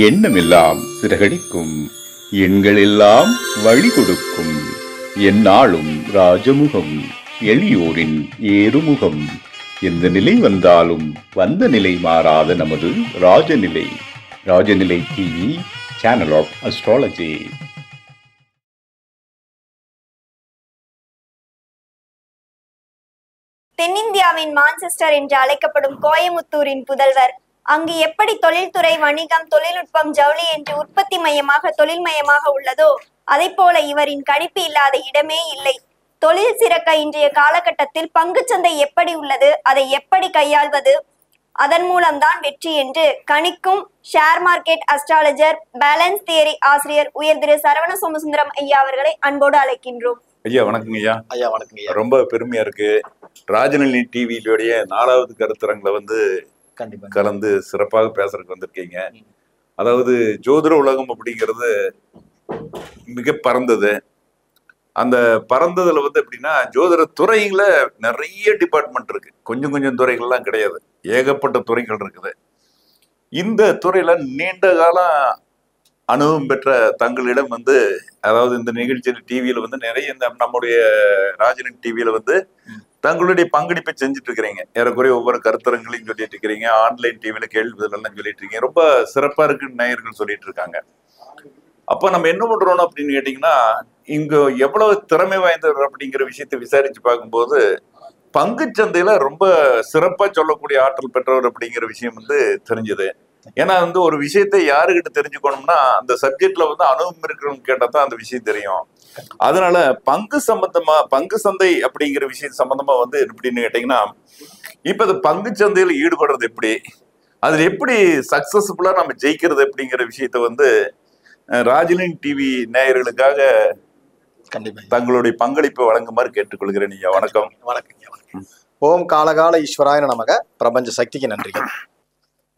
எண்ணமெல்லாம் சிறகடிக்கும், எண்களெல்லாம் வழி கொடுக்கும். எந்நாளும் ராஜமுகம், எளியோரின் ஏறுமுகம். எந்த நிலை வந்தாலும் வந்த நிலை மாறாத நமது Rajanilai. Rajanilai TV, channel of astrology. தென்னிந்தியாவின் மான்செஸ்டர் என்று அழைக்கப்படும் கோயமுத்தூரின் புதல்வர். அங்கு எப்படி தொழில்துறை, வணிகம், தொழில்நுட்பம், ஜவுளி என்று உற்பத்தி மையமாக, தொழில் மையமாக உள்ளதோ அதை போல இவரின் கணிப்பு இல்லாத இடமே இல்லை. தொழில் சிறக்க இன்றைய காலகட்டத்தில் பங்குச்சந்தை எப்படி உள்ளது, அதை எப்படி கையாள்வது, அதன் மூலம்தான் வெற்றி என்று கணிக்கும் share market astrologer, balance theory ஆசிரியர் உயர் திரு சரவண சோமசுந்தரம் ஐயா அவர்களை அன்போடு அழைக்கின்றோம். ஐயா வணக்கங்க. ஐயா ஐயா வணக்கங்க. ரொம்ப பெருமையா இருக்கு. ராஜநிலை டிவியிலுடைய 4வது கருத்தரங்களை கண்டிப்பா கலந்து சிறப்பாக பேசுறதுக்கு வந்திருக்கீங்க. அதாவது ஜோதிட உலகம் அப்படிங்கிறது மிக பறந்தது. அந்த பறந்ததுல எப்படின்னா, ஜோதிட துறைகள நிறைய டிபார்ட்மெண்ட் இருக்கு. கொஞ்சம் கொஞ்சம் துறைகள்லாம் கிடையாது, ஏகப்பட்ட துறைகள் இருக்குது. இந்த துறையில நீண்ட காலம் அனுபவம் பெற்ற தங்களிடம் அதாவது இந்த நிகழ்ச்சியில டிவியில நிறைய நம்முடைய ராஜநிலை டிவியில தங்களுடைய பங்களிப்பை செஞ்சுட்டு இருக்கிறீங்க. ஏறக்குறைய ஒவ்வொரு கருத்தரங்களையும் சொல்லிட்டு இருக்கிறீங்க. ஆன்லைன் டிவியில கேள்வி பதிலெல்லாம் சொல்லிட்டு இருக்கீங்க. ரொம்ப சிறப்பா இருக்குன்னு நேயர்கள் சொல்லிட்டு இருக்காங்க. அப்ப நம்ம என்ன பண்றோம் அப்படின்னு கேட்டீங்கன்னா, இங்க எவ்வளவு திறமை வாய்ந்தவர் அப்படிங்கிற விஷயத்தை விசாரிச்சு பார்க்கும்போது, பங்கு சந்தையில ரொம்ப சிறப்பா சொல்லக்கூடிய ஆற்றல் பெற்றவர் அப்படிங்கிற விஷயம் தெரிஞ்சது. ஏன்னா ஒரு விஷயத்தை யாருக்கிட்ட தெரிஞ்சுக்கணும்னா, அந்த சப்ஜெக்ட்ல அனுபவம் இருக்கிறவங்க கேட்டா தான் அந்த விஷயம் தெரியும். அதனால பங்கு சந்தை அப்படிங்கிற விஷயம் சம்பந்தமா எப்படின்னு கேட்டீங்கன்னா, இப்ப இந்த பங்கு சந்தையில ஈடுபடுறது எப்படி, அதுல எப்படி சக்சஸ்ஃபுல்லா நம்ம ஜெயிக்கிறது அப்படிங்கிற விஷயத்த ராஜநிலை டிவி நேயர்களுக்காக கண்டிப்பா தங்களுடைய பங்களிப்பை வழங்குமாறு கேட்டுக்கொள்கிறேன். ஐயா வணக்கம். வணக்கம். ஓம் காலகால ஈஸ்வராய நமக, பிரபஞ்ச சக்திக்கு நன்றிகள்.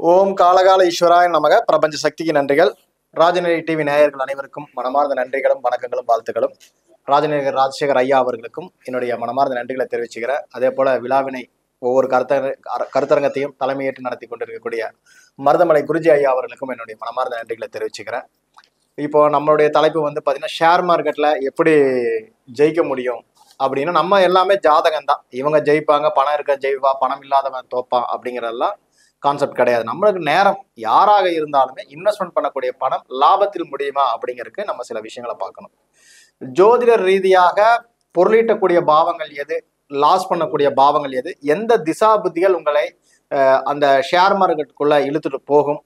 ஓம் காலகால ஈஸ்வராய நமக, பிரபஞ்ச சக்திக்கு நன்றிகள். ராஜநிலை டிவி நேயர்கள் அனைவருக்கும் மனமார்ந்த நன்றிகளும் வணக்கங்களும் வாழ்த்துக்களும். ராஜசேகர் ஐயா அவர்களுக்கும் என்னுடைய மனமார்ந்த நன்றிகளை தெரிவிச்சுக்கிறேன். அதே போல விழாவினை ஒவ்வொரு கருத்தரங்கத்தையும் தலைமையேற்று நடத்தி கொண்டிருக்கக்கூடிய மருதமலை குருஜி ஐயா அவர்களுக்கும் என்னுடைய மனமார்ந்த நன்றிகளை தெரிவிச்சுக்கிறேன். இப்போ நம்மளுடைய தலைப்பு பார்த்தீங்கன்னா, ஷேர் மார்க்கெட்ல எப்படி ஜெயிக்க முடியும் அப்படின்னா, நம்ம எல்லாமே ஜாதகம் தான். இவங்க ஜெயிப்பாங்க, பணம் இருக்க ஜெயிப்பா, பணம் இல்லாதவன் தோப்பான் அப்படிங்கிறதெல்லாம் கான்செப்ட் கிடையாது. நம்மளுக்கு நேரம் யாராக இருந்தாலுமே இன்வெஸ்ட்மெண்ட் பண்ணக்கூடிய பணம் லாபத்தில் முடியுமா அப்படிங்கிறதுக்கு நம்ம சில விஷயங்களை பார்க்கணும். ஜோதிடர் ரீதியாக பொருளீட்டக்கூடிய பாவங்கள் எது, லாஸ் பண்ணக்கூடிய பாவங்கள் எது, எந்த திசா புத்திகள் உங்களை அந்த ஷேர் மார்க்கெட்டுக்குள்ள இழுத்துட்டு போகும்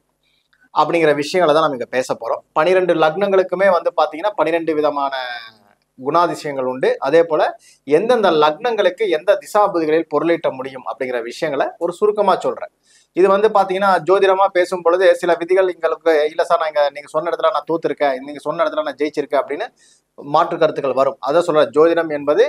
அப்படிங்கிற விஷயங்களை தான் நம்ம இங்க பேச போறோம். 12 லக்னங்களுக்குமே பாத்தீங்கன்னா 12 விதமான குணாதிசயங்கள் உண்டு. அதே போல எந்தெந்த லக்னங்களுக்கு எந்த திசாபுதிகளில் பொருளீட்ட முடியும் அப்படிங்கிற விஷயங்களை ஒரு சுருக்கமா சொல்றேன். இது பாத்தீங்கன்னா ஜோதிடமா பேசும் பொழுது சில விதிகள் எங்களுக்கு இல்ல சார், நான் நீங்க சொன்ன இடத்துல நான் தோத்துருக்கேன், நீங்க சொன்ன இடத்துல நான் ஜெயிச்சிருக்கேன் அப்படின்னு மாற்று கருத்துக்கள் வரும். அதை சொல்ற ஜோதிடம் என்பது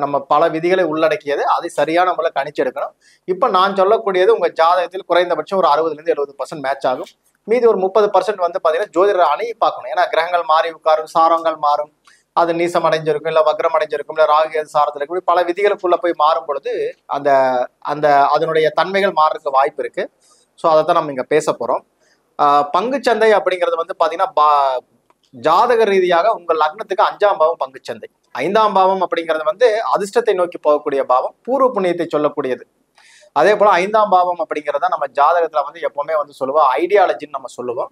நம்ம பல விதிகளை உள்ளடக்கியது. அதை சரியான முறையில் கணிச்செடுக்கணும். இப்ப நான் சொல்லக்கூடியது உங்க ஜாதகத்தில் குறைந்தபட்சம் ஒரு 60% 70% மேட்ச் ஆகும். மீதி ஒரு 30% பாத்தீங்கன்னா ஜோதிடர் அணையை பார்க்கணும். ஏன்னா கிரகங்கள் மாறி உட்காரும், சாரங்கள் மாறும், அது நீசம் அடைஞ்சிருக்கும், இல்ல வக்ரம் அடைஞ்சிருக்கும், இல்ல ராகு சாரத்துல இருக்கும். பல விதிகளுக்குள்ள போய் மாறும் பொழுது அந்த அந்த அதனுடைய தன்மைகள் மாறுறதுக்கு வாய்ப்பு இருக்கு. ஸோ அதைத்தான் நம்ம இங்க பேச போறோம். பங்குச்சந்தை அப்படிங்கிறது பாத்தீங்கன்னா ஜாதக ரீதியாக உங்க லக்னத்துக்கு 5ஆம் பாவம் பங்குச்சந்தை. 5ஆம் பாவம் அப்படிங்கிறது அதிர்ஷ்டத்தை நோக்கி போகக்கூடிய பாவம், பூர்வ புண்ணியத்தை சொல்லக்கூடியது. அதே போல 5ஆம் பாவம் அப்படிங்கிறத நம்ம ஜாதகத்துல எப்பவுமே சொல்லுவோம் ஐடியாலஜின்னு நம்ம சொல்லுவோம்,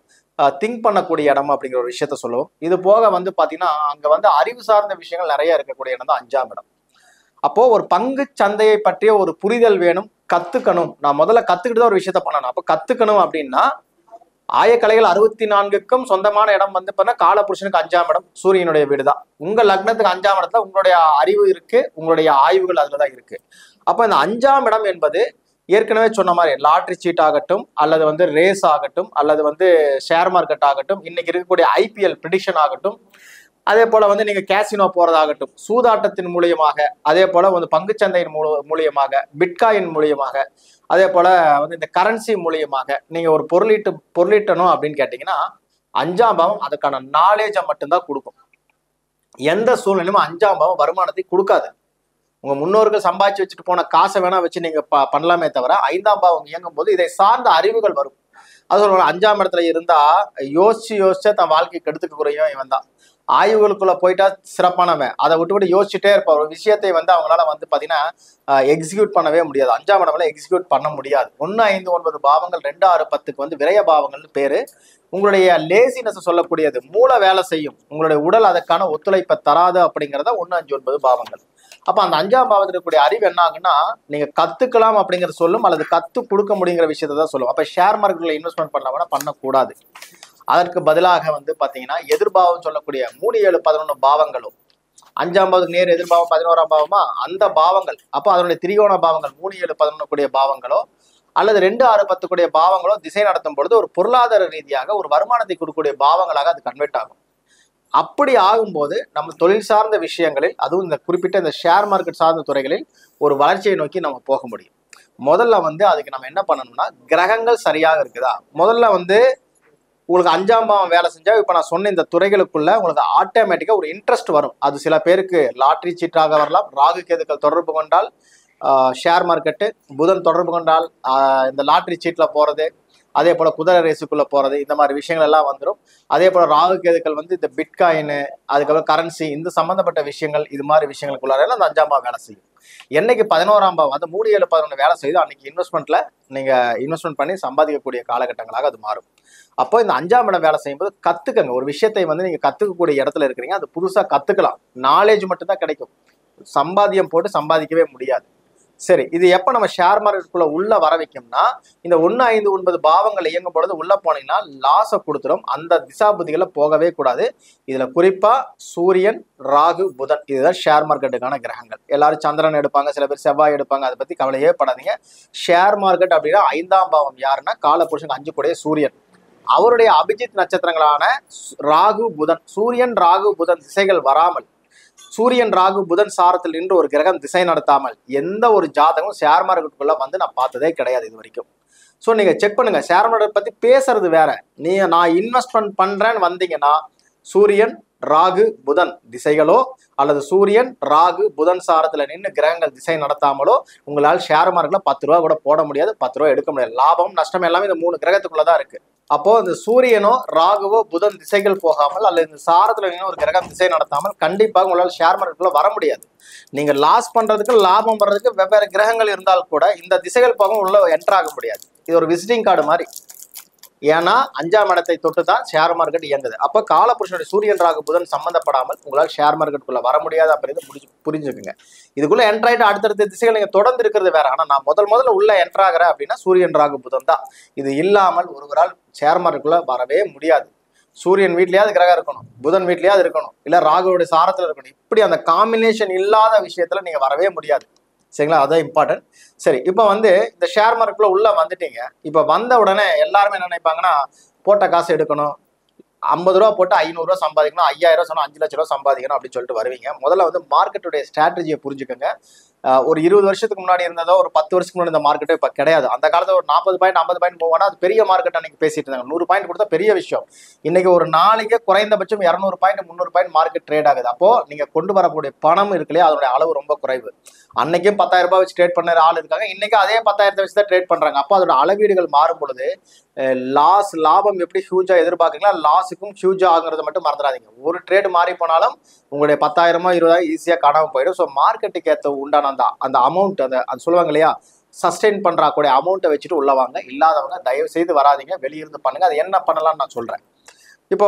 திங்க் பண்ணக்கூடிய இடம் அப்படிங்கிற ஒரு விஷயத்த சொல்லுவோம். இது போக பாத்தீங்கன்னா அங்க அறிவு சார்ந்த விஷயங்கள் நிறைய இருக்கக்கூடிய இடம் தான் 5ஆம் இடம். அப்போ ஒரு பங்கு சந்தையை பற்றிய ஒரு புரிதல் வேணும், கத்துக்கணும். நான் முதல்ல கத்துக்கிட்டு தான் ஒரு விஷயத்த பண்ணணும். அப்போ கத்துக்கணும் அப்படின்னா ஆயக்கலைகள் 64க்கும் சொந்தமான இடம் பார்த்தா காலபுருஷனுக்கு 5ஆம் இடம் சூரியனுடைய வீடு தான். உங்க லக்னத்துக்கு 5ஆம் இடத்துல உங்களுடைய அறிவு இருக்கு, உங்களுடைய ஆய்வுகள் அதுலதான் இருக்கு. அப்ப இந்த 5ஆம் இடம் என்பது ஏற்கனவே சொன்ன மாதிரி லாட்ரி சீட் ஆகட்டும், அல்லது ரேஸ் ஆகட்டும், அல்லது ஷேர் மார்க்கெட் ஆகட்டும், இன்னைக்கு இருக்கக்கூடிய IPL ப்ரிடிக்ஷன் ஆகட்டும், அதே போல நீங்க கேசினோ போறதாகட்டும், சூதாட்டத்தின் மூலியமாக, அதே போல பங்குச்சந்தையின் மூலியமாக, பிட்காயின் மூலியமாக, அதே போல இந்த கரன்சி மூலியமாக நீங்க ஒரு பொருளீட்டணும் அப்படின்னு கேட்டீங்கன்னா 5ஆம் பாவம் அதுக்கான நாலேஜை மட்டும்தான் கொடுக்கும். எந்த சூழ்நிலையும் 5ஆம் பாவம் வருமானத்தை கொடுக்காது. உங்க முன்னோர்கள் சம்பாதிச்சு வச்சுட்டு போன காசை வேணா வச்சு நீங்க பண்ணலாமே தவிர 5ஆம் பாவம் இயங்கும் போது இதை சார்ந்த அறிவுகள் வரும். அது சொல்லுவாங்க 5ஆம் இடத்துல இருந்தா யோசிச்சு தன் வாழ்க்கை கெடுத்துக்க குறையும் இவன் தான். ஆய்வுகளுக்குள்ள போயிட்டா சிறப்பானவன், அதை விட்டு யோசிச்சுட்டே இருப்பான். ஒரு விஷயத்தை அவங்களால பாத்தீங்கன்னா எக்ஸிக்யூட் பண்ணவே முடியாது. 5ஆம் இடம்ல எக்ஸிக்யூட் பண்ண முடியாது. 1, 5, 9 பாவங்கள் 2, 6, 10க்கு விரய பாவங்கள்னு பேரு. உங்களுடைய லேசினஸ் சொல்லக்கூடியது, மூளை வேலை செய்யும், உங்களுடைய உடல் அதற்கான ஒத்துழைப்பை தராது அப்படிங்கிறத 1, 5, 9 பாவங்கள். அப்ப அந்த 5ஆம் பாவத்தில் இருக்கக்கூடிய அறிவு என்ன ஆகுன்னா, நீங்க கத்துக்கலாம் அப்படிங்கிற சொல்லும், அல்லது கத்து கொடுக்க முடியுங்கிற விஷயத்தை தான் சொல்லும். அப்ப ஷேர் மார்க்கெட்ல இன்வெஸ்ட்மெண்ட் பண்ண பண்ணக்கூடாது. அதற்கு பதிலாக பாத்தீங்கன்னா எதிர்பாவம் சொல்லக்கூடிய 3, 7, 11 பாவங்களும், 5ஆம் பாவத்துக்கு நேர் எதிர்பாவம் 11ஆம் பாவமா அந்த பாவங்கள், அப்போ அதனுடைய திரிகோண பாவங்கள் 3, 7, 11 கூடிய பாவங்களோ அல்லது 2, 6, 10 கூடிய பாவங்களோ திசை நடத்தும் பொழுது ஒரு பொருளாதார ரீதியாக ஒரு வருமானத்தை கொடுக்கக்கூடிய பாவங்களாக அது கன்வெர்ட் ஆகும். அப்படி ஆகும்போது நம்ம தொழில் சார்ந்த விஷயங்களில், அதுவும் இந்த குறிப்பிட்ட இந்த ஷேர் மார்க்கெட் சார்ந்த துறைகளில் ஒரு வளர்ச்சியை நோக்கி நம்ம போக முடியும். முதல்ல அதுக்கு நம்ம என்ன பண்ணணும்னா, கிரகங்கள் சரியாக இருக்குதா. முதல்ல உங்களுக்கு 5ஆம் பாவம் வேலை செஞ்சா இப்ப நான் சொன்ன இந்த துறைகளுக்குள்ள உங்களுக்கு ஆட்டோமேட்டிக்கா ஒரு இன்ட்ரெஸ்ட் வரும். அது சில பேருக்கு லாட்ரி சீட்டாக வரலாம், ராகு கேதுக்கள் தொடர்பு கொண்டால் ஷேர் மார்க்கெட்டு, புதன் தொடர்பு கொண்டால் இந்த லாட்ரி சீட்ல போறது, அதே போல குதிரை ரேஸுக்குள்ள போறது, இந்த மாதிரி விஷயங்கள் எல்லாம் வந்துடும். அதே போல ராகு கேதுக்கள் இந்த பிட்காயின், அதுக்கப்புறம் கரன்சி, இந்த சம்பந்தப்பட்ட விஷயங்கள், இது மாதிரி விஷயங்களுக்குள்ளார அந்த 5ஆம் பாவம் வேலை செய்யும். என்னைக்கு 11ஆம் பாவம் 3, 7, 11 வேலை செய்யுது, அன்னைக்கு இன்வெஸ்ட்மெண்ட்ல நீங்க இன்வெஸ்ட்மெண்ட் பண்ணி சம்பாதிக்கக்கூடிய காலகட்டங்களாக அது மாறும். அப்போ இந்த 5ஆம் இடம் வேலை செய்யும்போது கத்துக்கங்க. ஒரு விஷயத்தை நீங்க கத்துக்கக்கூடிய இடத்துல இருக்கிறீங்க, அது புதுசா கத்துக்கலாம். நாலேஜ் மட்டும் தான் கிடைக்கும், சம்பாத்தியம் போட்டு சம்பாதிக்கவே முடியாது. சரி, இது எப்ப நம்ம ஷேர் மார்க்கெட்டுக்குள்ள உள்ள வர வைக்கும்னா, இந்த 1, 5, 9 பாவங்கள் இயங்கும் பொழுது உள்ள போனீங்கன்னா லாஸை கொடுத்துரும். அந்த திசாபுதிகளை போகவே கூடாது. இதுல குறிப்பா சூரியன், ராகு, புதன், இதுதான் ஷேர் மார்க்கெட்டுக்கான கிரகங்கள். எல்லாரும் சந்திரன் எடுப்பாங்க, சில பேர் செவ்வாய் எடுப்பாங்க, அதை பத்தி கவலையே படாதீங்க. ஷேர் மார்க்கெட் அப்படின்னா 5ஆம் பாவம் யாருன்னா காலபுருஷனுக்கு 5 கூடிய சூரியன், அவருடைய அபிஜித் நட்சத்திரங்களான ராகு, புதன். சூரியன், ராகு, புதன் திசைகள் வராமல், சூரியன், ராகு, புதன் சாரத்தில் நின்று ஒரு கிரகம் திசை நடத்தாமல் எந்த ஒரு ஜாதகம் ஷேர் மார்க்கெட்டுக்குள்ள நான் பார்த்ததே கிடையாது இது வரைக்கும். ஸோ நீங்க செக் பண்ணுங்க. ஷேர் மார்க்கெட் பத்தி பேசுறது வேற, நான் இன்வெஸ்ட்மெண்ட் பண்றேன்னு வந்தீங்கன்னா சூரியன், ராகு, புதன் திசைகளோ அல்லது சூரியன், ராகு, புதன் சாரத்துல நின்று கிரகங்கள் திசை நடத்தாமலோ உங்களால் ஷேர் மார்க்கெட்ல 10 ரூபா கூட போட முடியாது, 10 ரூபா எடுக்க முடியாது. லாபம் நஷ்டம் எல்லாமே இந்த 3 கிரகத்துக்குள்ளதான் இருக்கு. அப்போ இந்த சூரியனோ, ராகுவோ, புதன் திசைகள் போகாமல் அல்லது இந்த சாரத்துல நின்று ஒரு கிரகம் திசை நடத்தாமல் கண்டிப்பாக உங்களால் ஷேர் மார்க்கெட்டுக்குள்ள வர முடியாது. நீங்க லாஸ் பண்றதுக்கு, லாபம் வர்றதுக்கு வெவ்வேறு கிரகங்கள் இருந்தால் கூட இந்த திசைகள் போக உள்ள என்டர் ஆக முடியாது. இது ஒரு விசிட்டிங் கார்டு மாதிரி. ஏன்னா 5ஆம் இடத்தை தொட்டு தான் ஷேர் மார்க்கெட் இயங்குது. அப்ப காலபுருஷனுடைய சூரியன், ராகு, புதன் சம்பந்தப்படாமல் உங்களால் ஷேர் மார்க்கெட்டுக்குள்ள வர முடியாது அப்படிங்கிறது புரிஞ்சுக்குங்க. இதுக்குள்ள என்டர் ஆயிட்டு அடுத்தடுத்த திசைகள் நீங்க தொடர்ந்து இருக்கிறது வேற. ஆனா நான் முதல்ல உள்ள என்டர் ஆகிறேன் அப்படின்னா சூரியன், ராகு, புதன் தான். இது இல்லாமல் ஒருவரால் ஷேர் மார்க்கெட்டுக்குள்ள வரவே முடியாது. சூரியன் வீட்லயாவது கிரகம் இருக்கணும், புதன் வீட்லயாவது இருக்கணும், இல்ல ராகுவோட சாரத்துல இருக்கணும். இப்படி அந்த காம்பினேஷன் இல்லாத விஷயத்துல நீங்க வரவே முடியாது. சரிங்களா, அதான் இம்பார்ட்டன்ட். சரி, இப்போ இந்த ஷேர் மார்க்கெட்ல உள்ள வந்துட்டீங்க. இப்போ வந்த உடனே எல்லாருமே என்ன நினைப்பாங்கன்னா, போட்ட காசு எடுக்கணும், 50 ரூபா போட்டு 500 ரூபா சம்பாதிக்கணும், 5000 ரூபா சொன்னா 5 லட்ச ரூபா சம்பாதிக்கணும் அப்படின்னு சொல்லிட்டு வருவீங்க. முதல்ல மார்க்கெட்டுடைய ஸ்ட்ராட்டஜியை புரிஞ்சுக்கோங்க. ஒரு 20 வருஷத்துக்கு முன்னாடி இருந்ததோ, ஒரு 10 வருஷத்துக்கு முன்னாடி இந்த மார்க்கெட்டே இப்போ கிடையாது. அந்த காலத்துல ஒரு 40 பாயிண்ட் 50 பாயிண்ட் போவானா அது பெரிய மார்க்கெட். அன்னைக்கு பேசிட்டு இருந்தாங்க 100 பாயிண்ட் கொடுத்தா பெரிய விஷயம். இன்னைக்கு ஒரு நாளைக்கு குறைந்தபட்சம் 200 பாயிண்ட் 300 பாயிண்ட் மார்க்கெட் ட்ரேட் ஆகுது. அப்போ நீங்க கொண்டு வரக்கூடிய பணம் இருக்குல்லையா, அதோடைய அளவு ரொம்ப குறைவு. அன்னைக்கும் 10,000 ரூபாய் வச்சு ட்ரேட் பண்ண ஆள் இருக்காங்க, இன்னைக்கு அதே 10,000 வச்சு தான் ட்ரேட் பண்றாங்க. அப்போ அதோட அளவீடுகள் மாறும் பொழுது லாபம் எப்படி ஹியூஜா எதிர்பார்க்கீங்களா, லாஸுக்கும் ஹியூஜா ஆகுறத மட்டும் மறந்துடாதீங்க. ஒரு ட்ரேட் மாறி போனாலும் உங்களுடைய 10,000 20,000 ஈஸியா காணாம போயிடும். ஸோ மார்க்கெட்டுக்கு ஏற்ற உண்டான அந்த அமௌண்ட், அது சொல்லுவாங்க இல்லையா, சஸ்டெயின் பண்றக்கூடிய அமௌண்ட்டை வச்சுட்டு உள்ள வாங்க. இல்லாதவங்க தயவு செய்து வராதிங்க, வெளியிருந்து பண்ணுங்க. அது என்ன பண்ணலாம்னு நான் சொல்றேன். இப்போ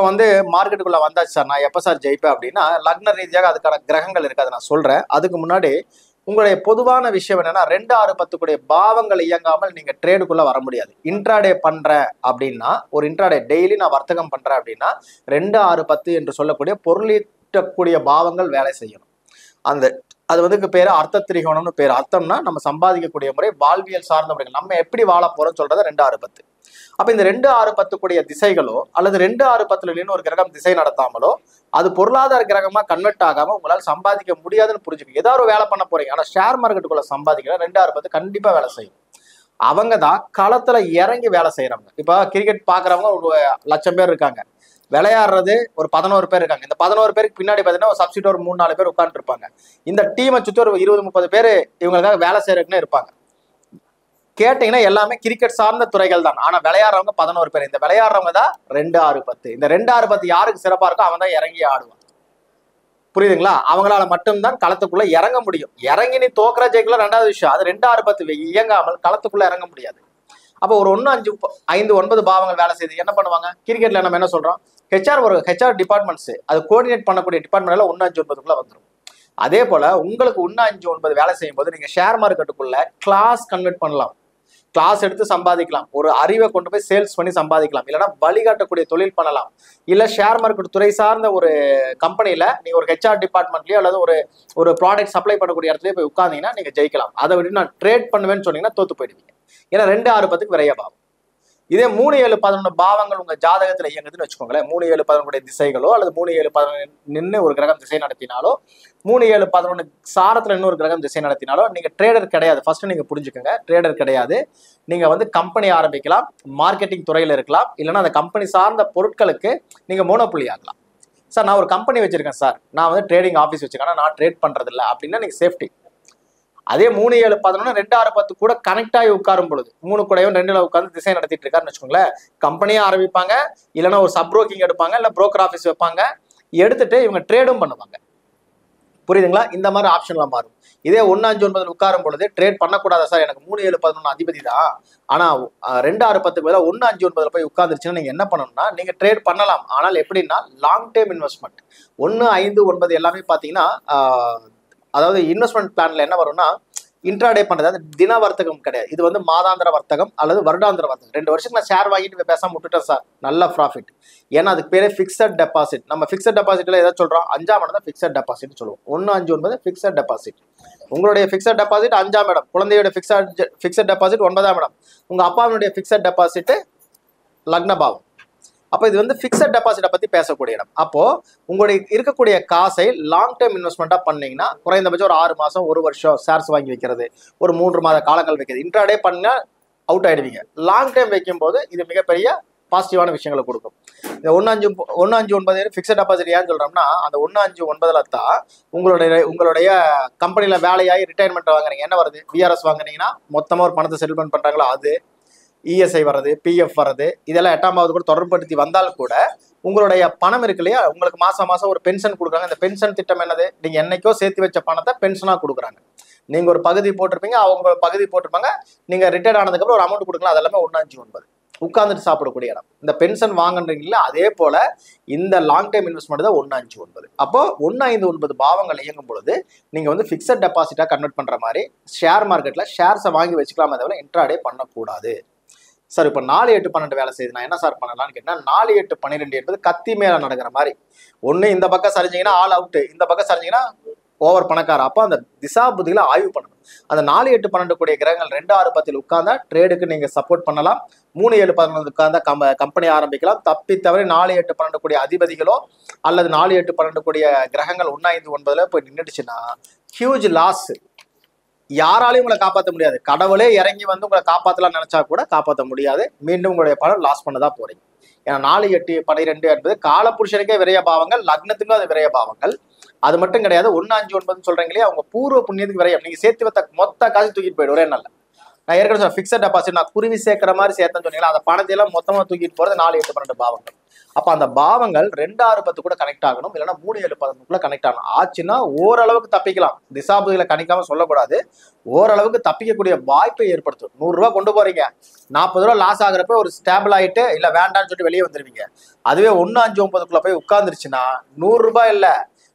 மார்க்கெட்டுக்குள்ள வந்தாச்சு சார், நான் எப்போ சார் ஜெயிப்பேன் அப்படின்னா, லக்ன ரீதியாக அதுக்கான கிரகங்கள் இருக்கு, அதை நான் சொல்றேன். அதுக்கு முன்னாடி உங்களுடைய பொதுவான விஷயம் என்னன்னா, 2, 6, 10 கூடிய பாவங்கள் இயங்காமல் நீங்க ட்ரேடுக்குள்ள வர முடியாது. இன்ட்ராடே பண்றேன் அப்படின்னா, ஒரு இன்ட்ராடே டெய்லி நான் வர்த்தகம் பண்றேன் அப்படின்னா 2, 6, 10 என்று சொல்லக்கூடிய பொருளீட்டக்கூடிய பாவங்கள் வேலை செய்யணும். அது பேரு அர்த்த திரிகோணம்னு பேர். அர்த்தம்னா நம்ம சம்பாதிக்கக்கூடிய முறை, வாழ்வியல் சார்ந்த முறைகள், நம்ம எப்படி வாழ போறோம் சொல்றது 2, 6, 10. அப்ப இந்த 2, 6, 10 கூடிய திசைகளோ அல்லது 2, 6, 10 ஒரு கிரகம் திசை நடத்தாமலோ அது பொருளாதார கிரகமா கன்வெர்ட் ஆகாம உங்களால் சம்பாதிக்க முடியாதுன்னு புரிஞ்சுக்க. ஏதாவது ஒரு வேலை பண்ண போறீங்க, ஆனா ஷேர் மார்க்கெட்டுக்குள்ள சம்பாதிக்கிற 2, 6, 10 கண்டிப்பா வேலை செய்யும். அவங்க தான் களத்துல இறங்கி வேலை செய்யறவங்க. இப்ப கிரிக்கெட் பாக்குறவங்க ஒரு 1,00,000 பேர் இருக்காங்க, விளையாடுறது ஒரு 11 பேர் இருக்காங்க. இந்த 11 பேருக்கு பின்னாடி பார்த்தீங்கன்னா ஒரு சப்ஸ்டியூட் ஒரு 3-4 பேர் உட்காந்துருப்பாங்க. இந்த டீமை சுற்றி ஒரு 20-30 பேர் இவங்களுக்காக வேலை செய்யறதுக்குன்னு இருப்பாங்க. கேட்டீங்கன்னா எல்லாமே கிரிக்கெட் சார்ந்த துறைகள் தான். ஆனா விளையாடுறவங்க 11 பேர். இந்த விளையாடுறவங்க தான் 2, 6, 10. இந்த 2, 6, 10 யாருக்கு சிறப்பா இருக்கோ அவன் தான் இறங்கி ஆடுவான். புரியுதுங்களா? அவங்களால மட்டும்தான் களத்துக்குள்ள இறங்க முடியும். இறங்கி நீ தோக்குற ஜெயிக்கல ரெண்டாவது விஷயம். அது 2, 6, 10 இயங்காமல் களத்துக்குள்ள இறங்க முடியாது. அப்போ ஒரு 1, 5, 5, 9 பாவங்கள் வேலை செய்து என்ன பண்ணுவாங்க? கிரிக்கெட்ல நம்ம என்ன சொல்றோம்? ஹெச்ஆர் டிபார்ட்மெண்ட்ஸ் அது கோஆர்டினேட் பண்ணக்கூடிய டிபார்ட்மெண்ட் எல்லாம் 1, 5, 9க்குள்ள வந்துடும். அதே போல உங்களுக்கு 1, 5, 9 வேலை செய்யும் போது நீங்க ஷேர் மார்க்கெட்டுக்குள்ள கிளாஸ் கன்வெர்ட் பண்ணலாம். கிளாஸ் எடுத்து சம்பாதிக்கலாம். ஒரு அறிவை கொண்டு போய் சேல்ஸ் பண்ணி சம்பாதிக்கலாம். இல்லைன்னா வழிகாட்டக்கூடிய தொழில் பண்ணலாம். இல்ல ஷேர் மார்க்கெட் துறை சார்ந்த ஒரு கம்பெனில நீங்க ஒரு ஹெச்ஆர் டிபார்ட்மெண்ட்லயோ அல்லது ஒரு ப்ராடக்ட் சப்ளை பண்ணக்கூடிய இடத்துலயே போய் உட்கார்ந்தீங்கன்னா நீங்க ஜெயிக்கலாம். அதை விட்டு நான் ட்ரேட் பண்ணுவேன்னு சொன்னீங்கன்னா தோத்து போயிடுவீங்க. ஏன்னா 2, 6, 10க்கு விரைய பாவம். இதே 3, 7, 11 பாவங்கள் உங்க ஜாதகத்துல இயங்குதுன்னு வச்சுக்கோங்களேன். 3, 7, 11 திசைகளோ அல்லது 3, 7, 11 நின்று ஒரு கிரகம் திசை நடத்தினாலோ 3, 7, 11 சாரத்துல இன்னொரு கிரகம் திசை நடத்தினாலோ நீங்க ட்ரேடர் கிடையாது. ஃபர்ஸ்ட் நீங்க புரிஞ்சுக்கோங்க, ட்ரேடர் கிடையாது. நீங்க வந்து கம்பெனி ஆரம்பிக்கலாம், மார்க்கெட்டிங் துறையில இருக்கலாம், இல்லைன்னா அந்த கம்பெனி சார்ந்த பொருட்களுக்கு நீங்க மோனோபுலி ஆகலாம். சார் நான் ஒரு கம்பெனி வச்சிருக்கேன் சார், நான் வந்து ட்ரேடிங் ஆஃபீஸ் வச்சிருக்கேன், நான் ட்ரேட் பண்றது இல்லை அப்படின்னா நீங்க சேஃப்டி. அதே 3, 7, 11 2, 6, 10 கூட கனெக்ட் ஆகி உட்காரும் பொழுது 3 கூடயும் 2ல உட்கார்ந்து திசை நடத்திட்டு இருக்காருன்னு வச்சுக்கோங்களேன். கம்பெனியா ஆரம்பிப்பாங்க, இல்லைன்னா ஒரு சப் புரோக்கிங் எடுப்பாங்க, இல்ல புரோக்கர் ஆஃபீஸ் வைப்பாங்க. எடுத்துட்டு இவங்க ட்ரேடும் பண்ணுவாங்க. புரியுதுங்களா? இந்த மாதிரி ஆப்ஷன்லாம் மாறும். இதே 1, 5, 9 உட்காரும் பொழுது ட்ரேட் பண்ணக்கூடாதா சார், எனக்கு 3, 7, 11 அதிபதி தான், ஆனா 2, 6, 10 பதிலாக 1, 5, 9 போய் உட்கார்ந்துருச்சுன்னா நீங்க என்ன பண்ணணும்னா நீங்க ட்ரேட் பண்ணலாம். ஆனால் எப்படின்னா லாங் டேர்ம் இன்வெஸ்ட்மெண்ட். 1, 5, 9 எல்லாமே பாத்தீங்கன்னா அதாவது இன்வெஸ்ட்மெண்ட் பிளான்ல என்ன வரும்னா இன்ட்ராடே பண்றது. அது தின வர்த்தகம் கிடையாது. இது வந்து மாதாந்திர வர்த்தகம் அல்லது வருடாந்திர வர்த்தகம். 2 வருஷத்துக்கு நான் ஷேர் வாங்கிட்டு பேசாம விட்டுட்டேன் சார், நல்ல ப்ராஃபிட். ஏன்னா அதுக்கு பேரே ஃபிக்ஸட் டெபாசிட். நம்ம ஃபிக்ஸட் டெபாசிட்ல எதை சொல்றோம்? 5ஆம் இடம் தான் ஃபிக்ஸட் டெபாசிட் சொல்லுவோம். 1, 5, 9 ஃபிக்ஸட் டெபாசிட். உங்களுடைய ஃபிக்ஸட் டெபாசிட் 5ஆம் இடம், குழந்தையோட ஃபிக்ஸட் டெபாசிட் 9ஆம் இடம், உங்க அப்பாவுடைய ஃபிக்ஸட் டெபாசிட் லக்ன பாவம். அப்போ இது வந்து ஃபிக்ஸட் டெபாசிட்டை பத்தி பேசக்கூடிய இடம். அப்போ உங்களுடைய இருக்கக்கூடிய காசை லாங் டேர்ம் இன்வெஸ்ட்மெண்ட்டா பண்ணீங்கன்னா குறைந்தபட்சம் ஒரு 6 மாசம் 1 வருஷம் ஷேர்ஸ் வாங்கி வைக்கிறது, ஒரு 3 மாத காலங்கள் வைக்கிறது. இன்ட்ராடே பண்ணா அவுட் ஆயிடுவீங்க. லாங் டைம் வைக்கும் போது இது மிகப்பெரிய பாசிட்டிவான விஷயங்களை கொடுக்கும். இந்த 1, 5, 9 ஃபிக்ஸட் டெபாசிட் ஏன்னு சொல்றோம்னா அந்த 1, 5, 9ல தான் உங்களுடைய கம்பெனில வேலையாகி ரிட்டையர்மெண்ட் வாங்குறீங்க. என்ன வருது? விஆர்எஸ் வாங்குறீங்கன்னா மொத்தமா ஒரு பணத்தை செட்டில்மெண்ட் பண்றாங்களா, அது இஎஸ்ஐ வர்றது, பிஎஃப் வர்றது, இதெல்லாம் 8ஆம் கூட தொடர்படுத்தி வந்தால் கூட உங்களுடைய பணம் இருக்கு இல்லையா, உங்களுக்கு மாசம் ஒரு பென்ஷன் கொடுக்குறாங்க. இந்த பென்ஷன் திட்டம் என்னது? நீங்க என்னைக்கோ சேர்த்து வச்ச பணத்தை பென்ஷனா கொடுக்குறாங்க. நீங்க ஒரு பகுதி போட்டிருப்பீங்க, அவங்க ஒரு பகுதி போட்டிருப்பாங்க. நீங்க ரிட்டையர்ட் ஆனதுக்கு அப்புறம் ஒரு அமௌண்ட் கொடுக்கலாம். அது எல்லாமே 1, 5, 9 உட்கார்ந்துட்டு சாப்பிடக்கூடிய இடம். இந்த பென்ஷன் வாங்குறீங்களா, அதே போல இந்த லாங் டைம் இன்வெஸ்ட்மெண்ட் தான் 1, 5, 9. அப்போ 1, 5, 9 பாவங்கள் இயங்கும் பொழுது நீங்க வந்து ஃபிக்ஸட் டெபாசிட்டா கன்வெர்ட் பண்ற மாதிரி ஷேர் மார்க்கெட்ல ஷேர்ஸை வாங்கி வச்சுக்கலாமே தவிர இன்ட்ராடே பண்ணக்கூடாது. சார் இப்போ 4, 8, 12 வேலை செய்யுது, நான் என்ன சார் பண்ணலாம்னு கேட்டா 4, 8, 12 என்பது கத்தி மேல நடக்கிற மாதிரி. ஒண்ணு இந்த பக்கம் சரிஞ்சீங்கன்னா ஆல் அவுட், இந்த பக்கம் சரிஞ்சீங்கன்னா ஓவர் பணக்கார. அப்போ அந்த திசா புத்திகளை ஆய்வு பண்ணணும். அந்த 4, 8, 12 கூடிய கிரகங்கள் 2, 6, 10 உட்கார்ந்தா ட்ரேடுக்கு நீங்க சப்போர்ட் பண்ணலாம். 3, 7, 11 உட்கார்ந்தா கம்பெனி ஆரம்பிக்கலாம். தப்பி தவிர 4, 8, 12 கூடிய அதிபதிகளோ அல்லது 4, 8, 12 கூடிய கிரகங்கள் 1, 5, 9ல போய் நின்றுச்சுன்னா ஹியூஜ் லாஸ். யாராலையும் உங்களை காப்பாற்ற முடியாது. கடவுளே இறங்கி வந்து உங்களை காப்பாற்றலாம் நினைச்சா கூட காப்பாற்ற முடியாது. மீண்டும் உங்களுடைய பணம் லாஸ் பண்ணதான் போறீங்க. ஏன்னா 4, 8, 12 என்பது காலப்புருஷனுக்கே விரைய பாவங்கள், லக்னத்துக்கும் அது விரைய பாவங்கள். அது மட்டும் கிடையாது. 1, 5, 9 சொல்றீங்க இல்லையா, அவங்க பூர்வ புண்ணியத்துக்கு விரையம். நீங்க சேர்த்து வைத்த மொத்த காசு தூக்கிட்டு போயிடும் ஒரே நாள்ல. நான் ஏற்கனவே சொன்ன ஃபிக்ஸட் டெபாசிட் நான் குருவி சேர்க்கிற மாதிரி சேர்த்தேன்னு சொன்னீங்களா, அந்த பணத்தை எல்லாம் மொத்தமா தூக்கிட்டு போறது 4, 8, 12 பாவங்கள். அப்ப அந்த பாவங்கள் 2, 6, 10 கூட கனெக்ட் ஆகணும். இல்லைன்னா 3, 7, 11 கனெக்ட் ஆகணும். ஆச்சுன்னா ஓரளவுக்கு தப்பிக்கலாம். திசாபுதிகளை கணிக்காம சொல்லக்கூடாது. ஓரளவுக்கு தப்பிக்கக்கூடிய வாய்ப்பை ஏற்படுத்தும். 100 ரூபாய் கொண்டு போறீங்க, 40 ரூபாய் லாஸ் ஆகுறப்ப ஒரு ஸ்டேபிள் ஆயிட்டு இல்ல வேண்டாம்னு சொல்லிட்டு வெளியே வந்துருவீங்க. அதுவே 1, 5, 9 போய் உட்கார்ந்துருச்சுன்னா 100 ரூபாய் இல்ல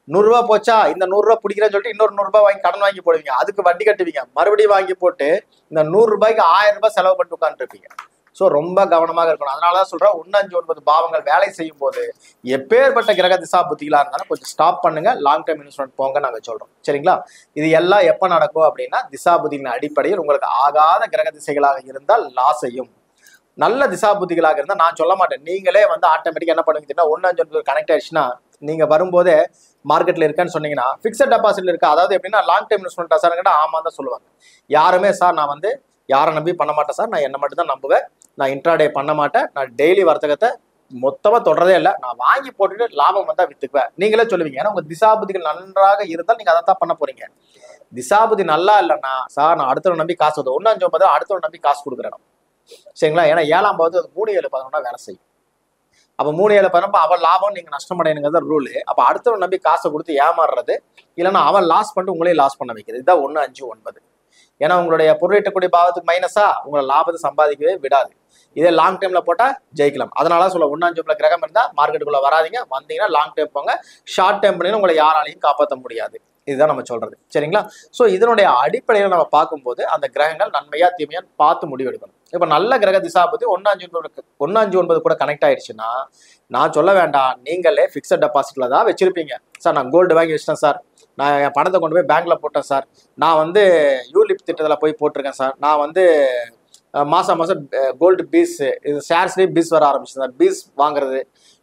100 ரூபாய் போச்சா, இந்த 100 ரூபாய் பிடிக்கிறேன்னு சொல்லிட்டு இன்னொரு 100 ரூபாய் வாங்கி கடன் வாங்கி போடுவீங்க. அதுக்கு வட்டி கட்டுவீங்க, மறுபடியும் வாங்கி போட்டு இந்த 100 ரூபாய்க்கு 1000 ரூபாய் செலவு பண்ணிட்டு உட்காந்துருப்பீங்க. ஸோ ரொம்ப கவனமாக இருக்கணும். அதனாலதான் சொல்றேன் 1, 5, 9 பாவங்கள் வேலை செய்யும் போது எப்பேற்பட்ட கிரக திசா புத்திகளா இருந்தாலும் கொஞ்சம் ஸ்டாப் பண்ணுங்க, லாங் டைம் இன்வெஸ்ட்மெண்ட் போங்க நாங்க சொல்றோம். சரிங்களா? இது எல்லாம் எப்ப நடக்கும் அப்படின்னா திசா புத்திகளின் அடிப்படையில் உங்களுக்கு ஆகாத கிரக திசைகளாக இருந்தால் லாஸையும், நல்ல திசா புத்திகளாக இருந்தால் நான் சொல்ல மாட்டேன், நீங்களே வந்து ஆட்டோமேட்டிக்கா என்ன பண்ணுவீங்கன்னா 1, 5, 9 கனெக்ட் ஆயிடுச்சுன்னா நீங்க வரும்போதே மார்க்கெட்ல இருக்கேன்னு சொன்னீங்கன்னா ஃபிக்ஸட் டெபாசிட்ல இருக்கா, அதாவது எப்படின்னா லாங் டைம் இன்வெஸ்ட்மெண்ட் சார் கேட்டா ஆமா தான் சொல்லுவாங்க. யாருமே சார் நான் வந்து யாரை நம்பி பண்ண மாட்டேன் சார், நான் என்ன மட்டும் தான் நம்புவேன், நான் இன்ட்ராடே பண்ண மாட்டேன், நான் டெய்லி வர்த்தகத்தை மொத்தமா தொடரதே இல்லை, நான் வாங்கி போட்டுட்டு லாபம் வந்தா வித்துக்குவேன் நீங்களே சொல்லுவீங்க. ஏன்னா உங்க திசாபுதிகள் நன்றாக இருந்தால் நீங்க அதை தான் பண்ண போறீங்க. திசாபுதி நல்லா இல்லைன்னா சார் நான் அடுத்தவன் நம்பி காசு கொடுத்தேன் 1-5-9 அடுத்தவன் நம்பி காசு கொடுக்குறேன் சரிங்களா. ஏன்னா 7ஆம் பாவத்து அது 3-7-11 வேலை செய்யும். அப்போ 3-7-11 அவன் லாபம் நீங்க நஷ்டமடைனுங்கிறத ரூலு. அப்போ அடுத்தவன் நம்பி காசை கொடுத்து ஏமாறுறது, இல்லைன்னா அவன் லாஸ் பண்ணிட்டு உங்களையும் லாஸ் பண்ண வைக்கிறது. இதுதான் 1-5-9. ஏன்னா உங்களுடைய பொருளீட்டக்கூடிய பாவத்துக்கு மைனஸா உங்களை லாபத்தை சம்பாதிக்கவே விடாது. இதே லாங் டைம்ல போட்டா ஜெயிக்கலாம். அதனால சொல்ல 1-5 கிரகம் இருந்தா மார்க்கெட்டுக்குள்ள வராதிங்க. வந்தீங்கன்னா லாங் டைம் போங்க. ஷார்ட் டைம் பண்ணி உங்களை யாராலையும் காப்பாற்ற முடியாது. இதுதான் நம்ம சொல்றது சரிங்களா. ஸோ இதனுடைய அடிப்படையில் நம்ம பார்க்கும்போது அந்த கிரகங்கள் நன்மையா தீமையா பார்த்து முடிவெடுக்கணும். இப்போ நல்ல கிரக திசாபதி 1-5-9 கூட கனெக்ட் ஆயிடுச்சுன்னா நான் சொல்ல வேண்டாம், நீங்களே ஃபிக்ஸட் டெபாசிட்ல தான் வச்சிருப்பீங்க. சார் நான் கோல்டு வாங்கி வச்சிட்டேன் சார், நான் என் பணத்தை கொண்டு போய் பேங்க்ல போட்டேன் சார், நான் வந்து யூலிப் திட்டத்தில் போய் போட்டிருக்கேன் சார், நான் வந்து மாசம் கோல்டு பீஸ் இது ஷேர்ஸ்லேயே பீஸ் வர ஆரம்பிச்சு சார், பீஸ் வாங்குறது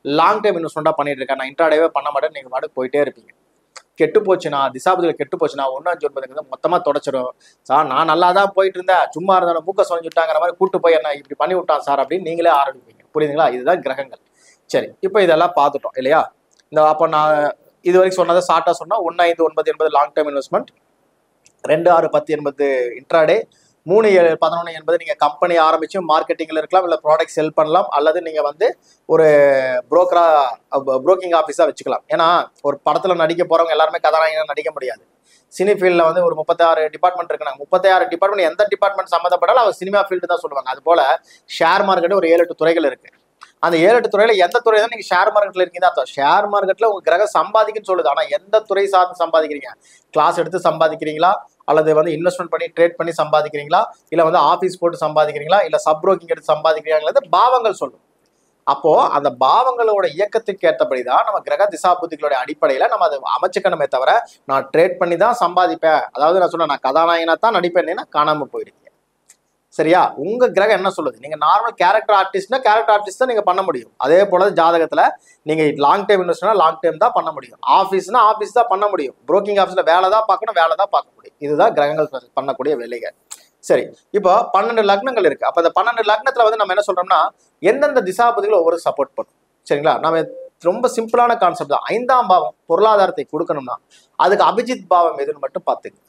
லாங் டைம் இன்வெஸ்ட்மெண்ட்டாக பண்ணிட்டு இருக்கேன், நான் இன்ட்ராடேவே பண்ண மாட்டேன், நீங்கள் மாட்டுக்கு போயிட்டே இருப்பீங்க. கெட்டு போச்சுன்னா திசாபதியில் கெட்டு போச்சுன்னா 1-5-9 மொத்தமாக தொடச்சிடும். சார் நான் நல்லா தான் போயிட்டு இருந்தேன், சும்மா இருந்தாலும் மூக்க சொல்லிட்டாங்கிற மாதிரி கூட்டு போய் என்ன இப்படி பண்ணி விட்டான் சார் அப்படின்னு நீங்களே ஆரம்பிப்பீங்க. புரியுதுங்களா? இதுதான் கிரகங்கள். சரி, இப்போ இதெல்லாம் பார்த்துட்டோம் இல்லையா. அப்போ நான் இது வரைக்கும் சொன்னதை ஷார்ட்டாக சொன்னால் 1-5-9 என்பது லாங் டேர்ம் இன்வெஸ்ட்மெண்ட், 2-6-10 என்பது இன்ட்ராடே, 3-7-11 என்பது நீங்கள் கம்பெனி ஆரம்பிச்சு மார்க்கெட்டிங்கில் இருக்கலாம், இல்லை ப்ராடக்ட் செல் பண்ணலாம், அல்லது நீங்கள் வந்து ஒரு புரோக்கிங் ஆஃபீஸாக வச்சுக்கலாம். ஏன்னா ஒரு படத்தில் நடிக்க போகிறவங்க எல்லாருமே கதாநாயகனாக நடிக்க முடியாது. சினி ஃபீல்டில் வந்து ஒரு 36 டிபார்ட்மெண்ட் இருக்குனாங்க. 36 டிபார்ட்மெண்ட் எந்த டிபார்ட்மெண்ட் சம்மந்தப்பட்டாலும் அவர் சினிமா ஃபீல்டு தான் சொல்லுவாங்க. அது போல் ஷேர் மார்க்கெட்டு ஒரு 7-8 துறைகள் இருக்குது. அந்த 7-8 துறையில் எந்த துறை தான் நீங்கள் ஷேர் மார்க்கெட்டில் இருக்கீங்க அர்த்தம். ஷேர் மார்க்கெட்டில் உங்கள் கிரகம் சம்பாதிக்குன்னு சொல்லுது. ஆனால் எந்த துறை சார்ந்து சம்பாதிக்கிறீங்க? கிளாஸ் எடுத்து சம்பாதிக்கிறீங்களா, அல்லது வந்து இன்வெஸ்ட்மெண்ட் பண்ணி ட்ரேட் பண்ணி சம்பாதிக்கிறீங்களா, இல்லை வந்து ஆஃபீஸ் போட்டு சம்பாதிக்கிறீங்களா, இல்லை சப் ப்ரோக்கிங் எடுத்து சம்பாதிக்கிறீங்களா? பாவங்கள் சொல்லும். அப்போ அந்த பாவங்களோட இயக்கத்துக்கு ஏற்றபடி தான் நம்ம கிரக திசாபுத்திகளுடைய அடிப்படையில நம்ம அதை அமைச்சுக்கணுமே தவிர நான் ட்ரேட் பண்ணி தான் சம்பாதிப்பேன், அதாவது நான் சொன்னேன் நான் கதாநாயகனா தான் நடிப்பேன்னா காணாம போயிடுங்க. சரியா? உங்க கிரகம் என்ன சொல்லுது? நீங்க நார்மல் கேரக்டர் ஆர்டிஸ்ட்னா கேரக்டர் ஆர்டிஸ்ட் தான் நீங்க பண்ண முடியும். அதே போல ஜாதகத்துல நீங்க லாங் டைம் இன்வெஸ்ட்னா லாங் டைம் தான் பண்ண முடியும். ஆஃபீஸ்னா ஆஃபீஸ் தான் பண்ண முடியும். புரோக்கிங் ஆஃபீஸ்ல வேலை தான் பார்க்கணும், வேலை தான் பார்க்க முடியும். இதுதான் கிரகங்கள் பண்ணக்கூடிய வேலைகள். சரி, இப்போ 12 லக்னங்கள் இருக்கு. அப்ப அந்த 12 லக்னத்துல வந்து நம்ம என்ன சொல்றோம்னா எந்தெந்த திசாபதிகள் ஒவ்வொரு சப்போர்ட் பண்ணும். சரிங்களா? நம்ம ரொம்ப சிம்பிளான கான்செப்ட் தான். 5ஆம் பாவம் பொருளாதாரத்தை கொடுக்கணும்னா அதுக்கு அபிஜித் பாவம் எதுன்னு மட்டும் பார்த்துங்க.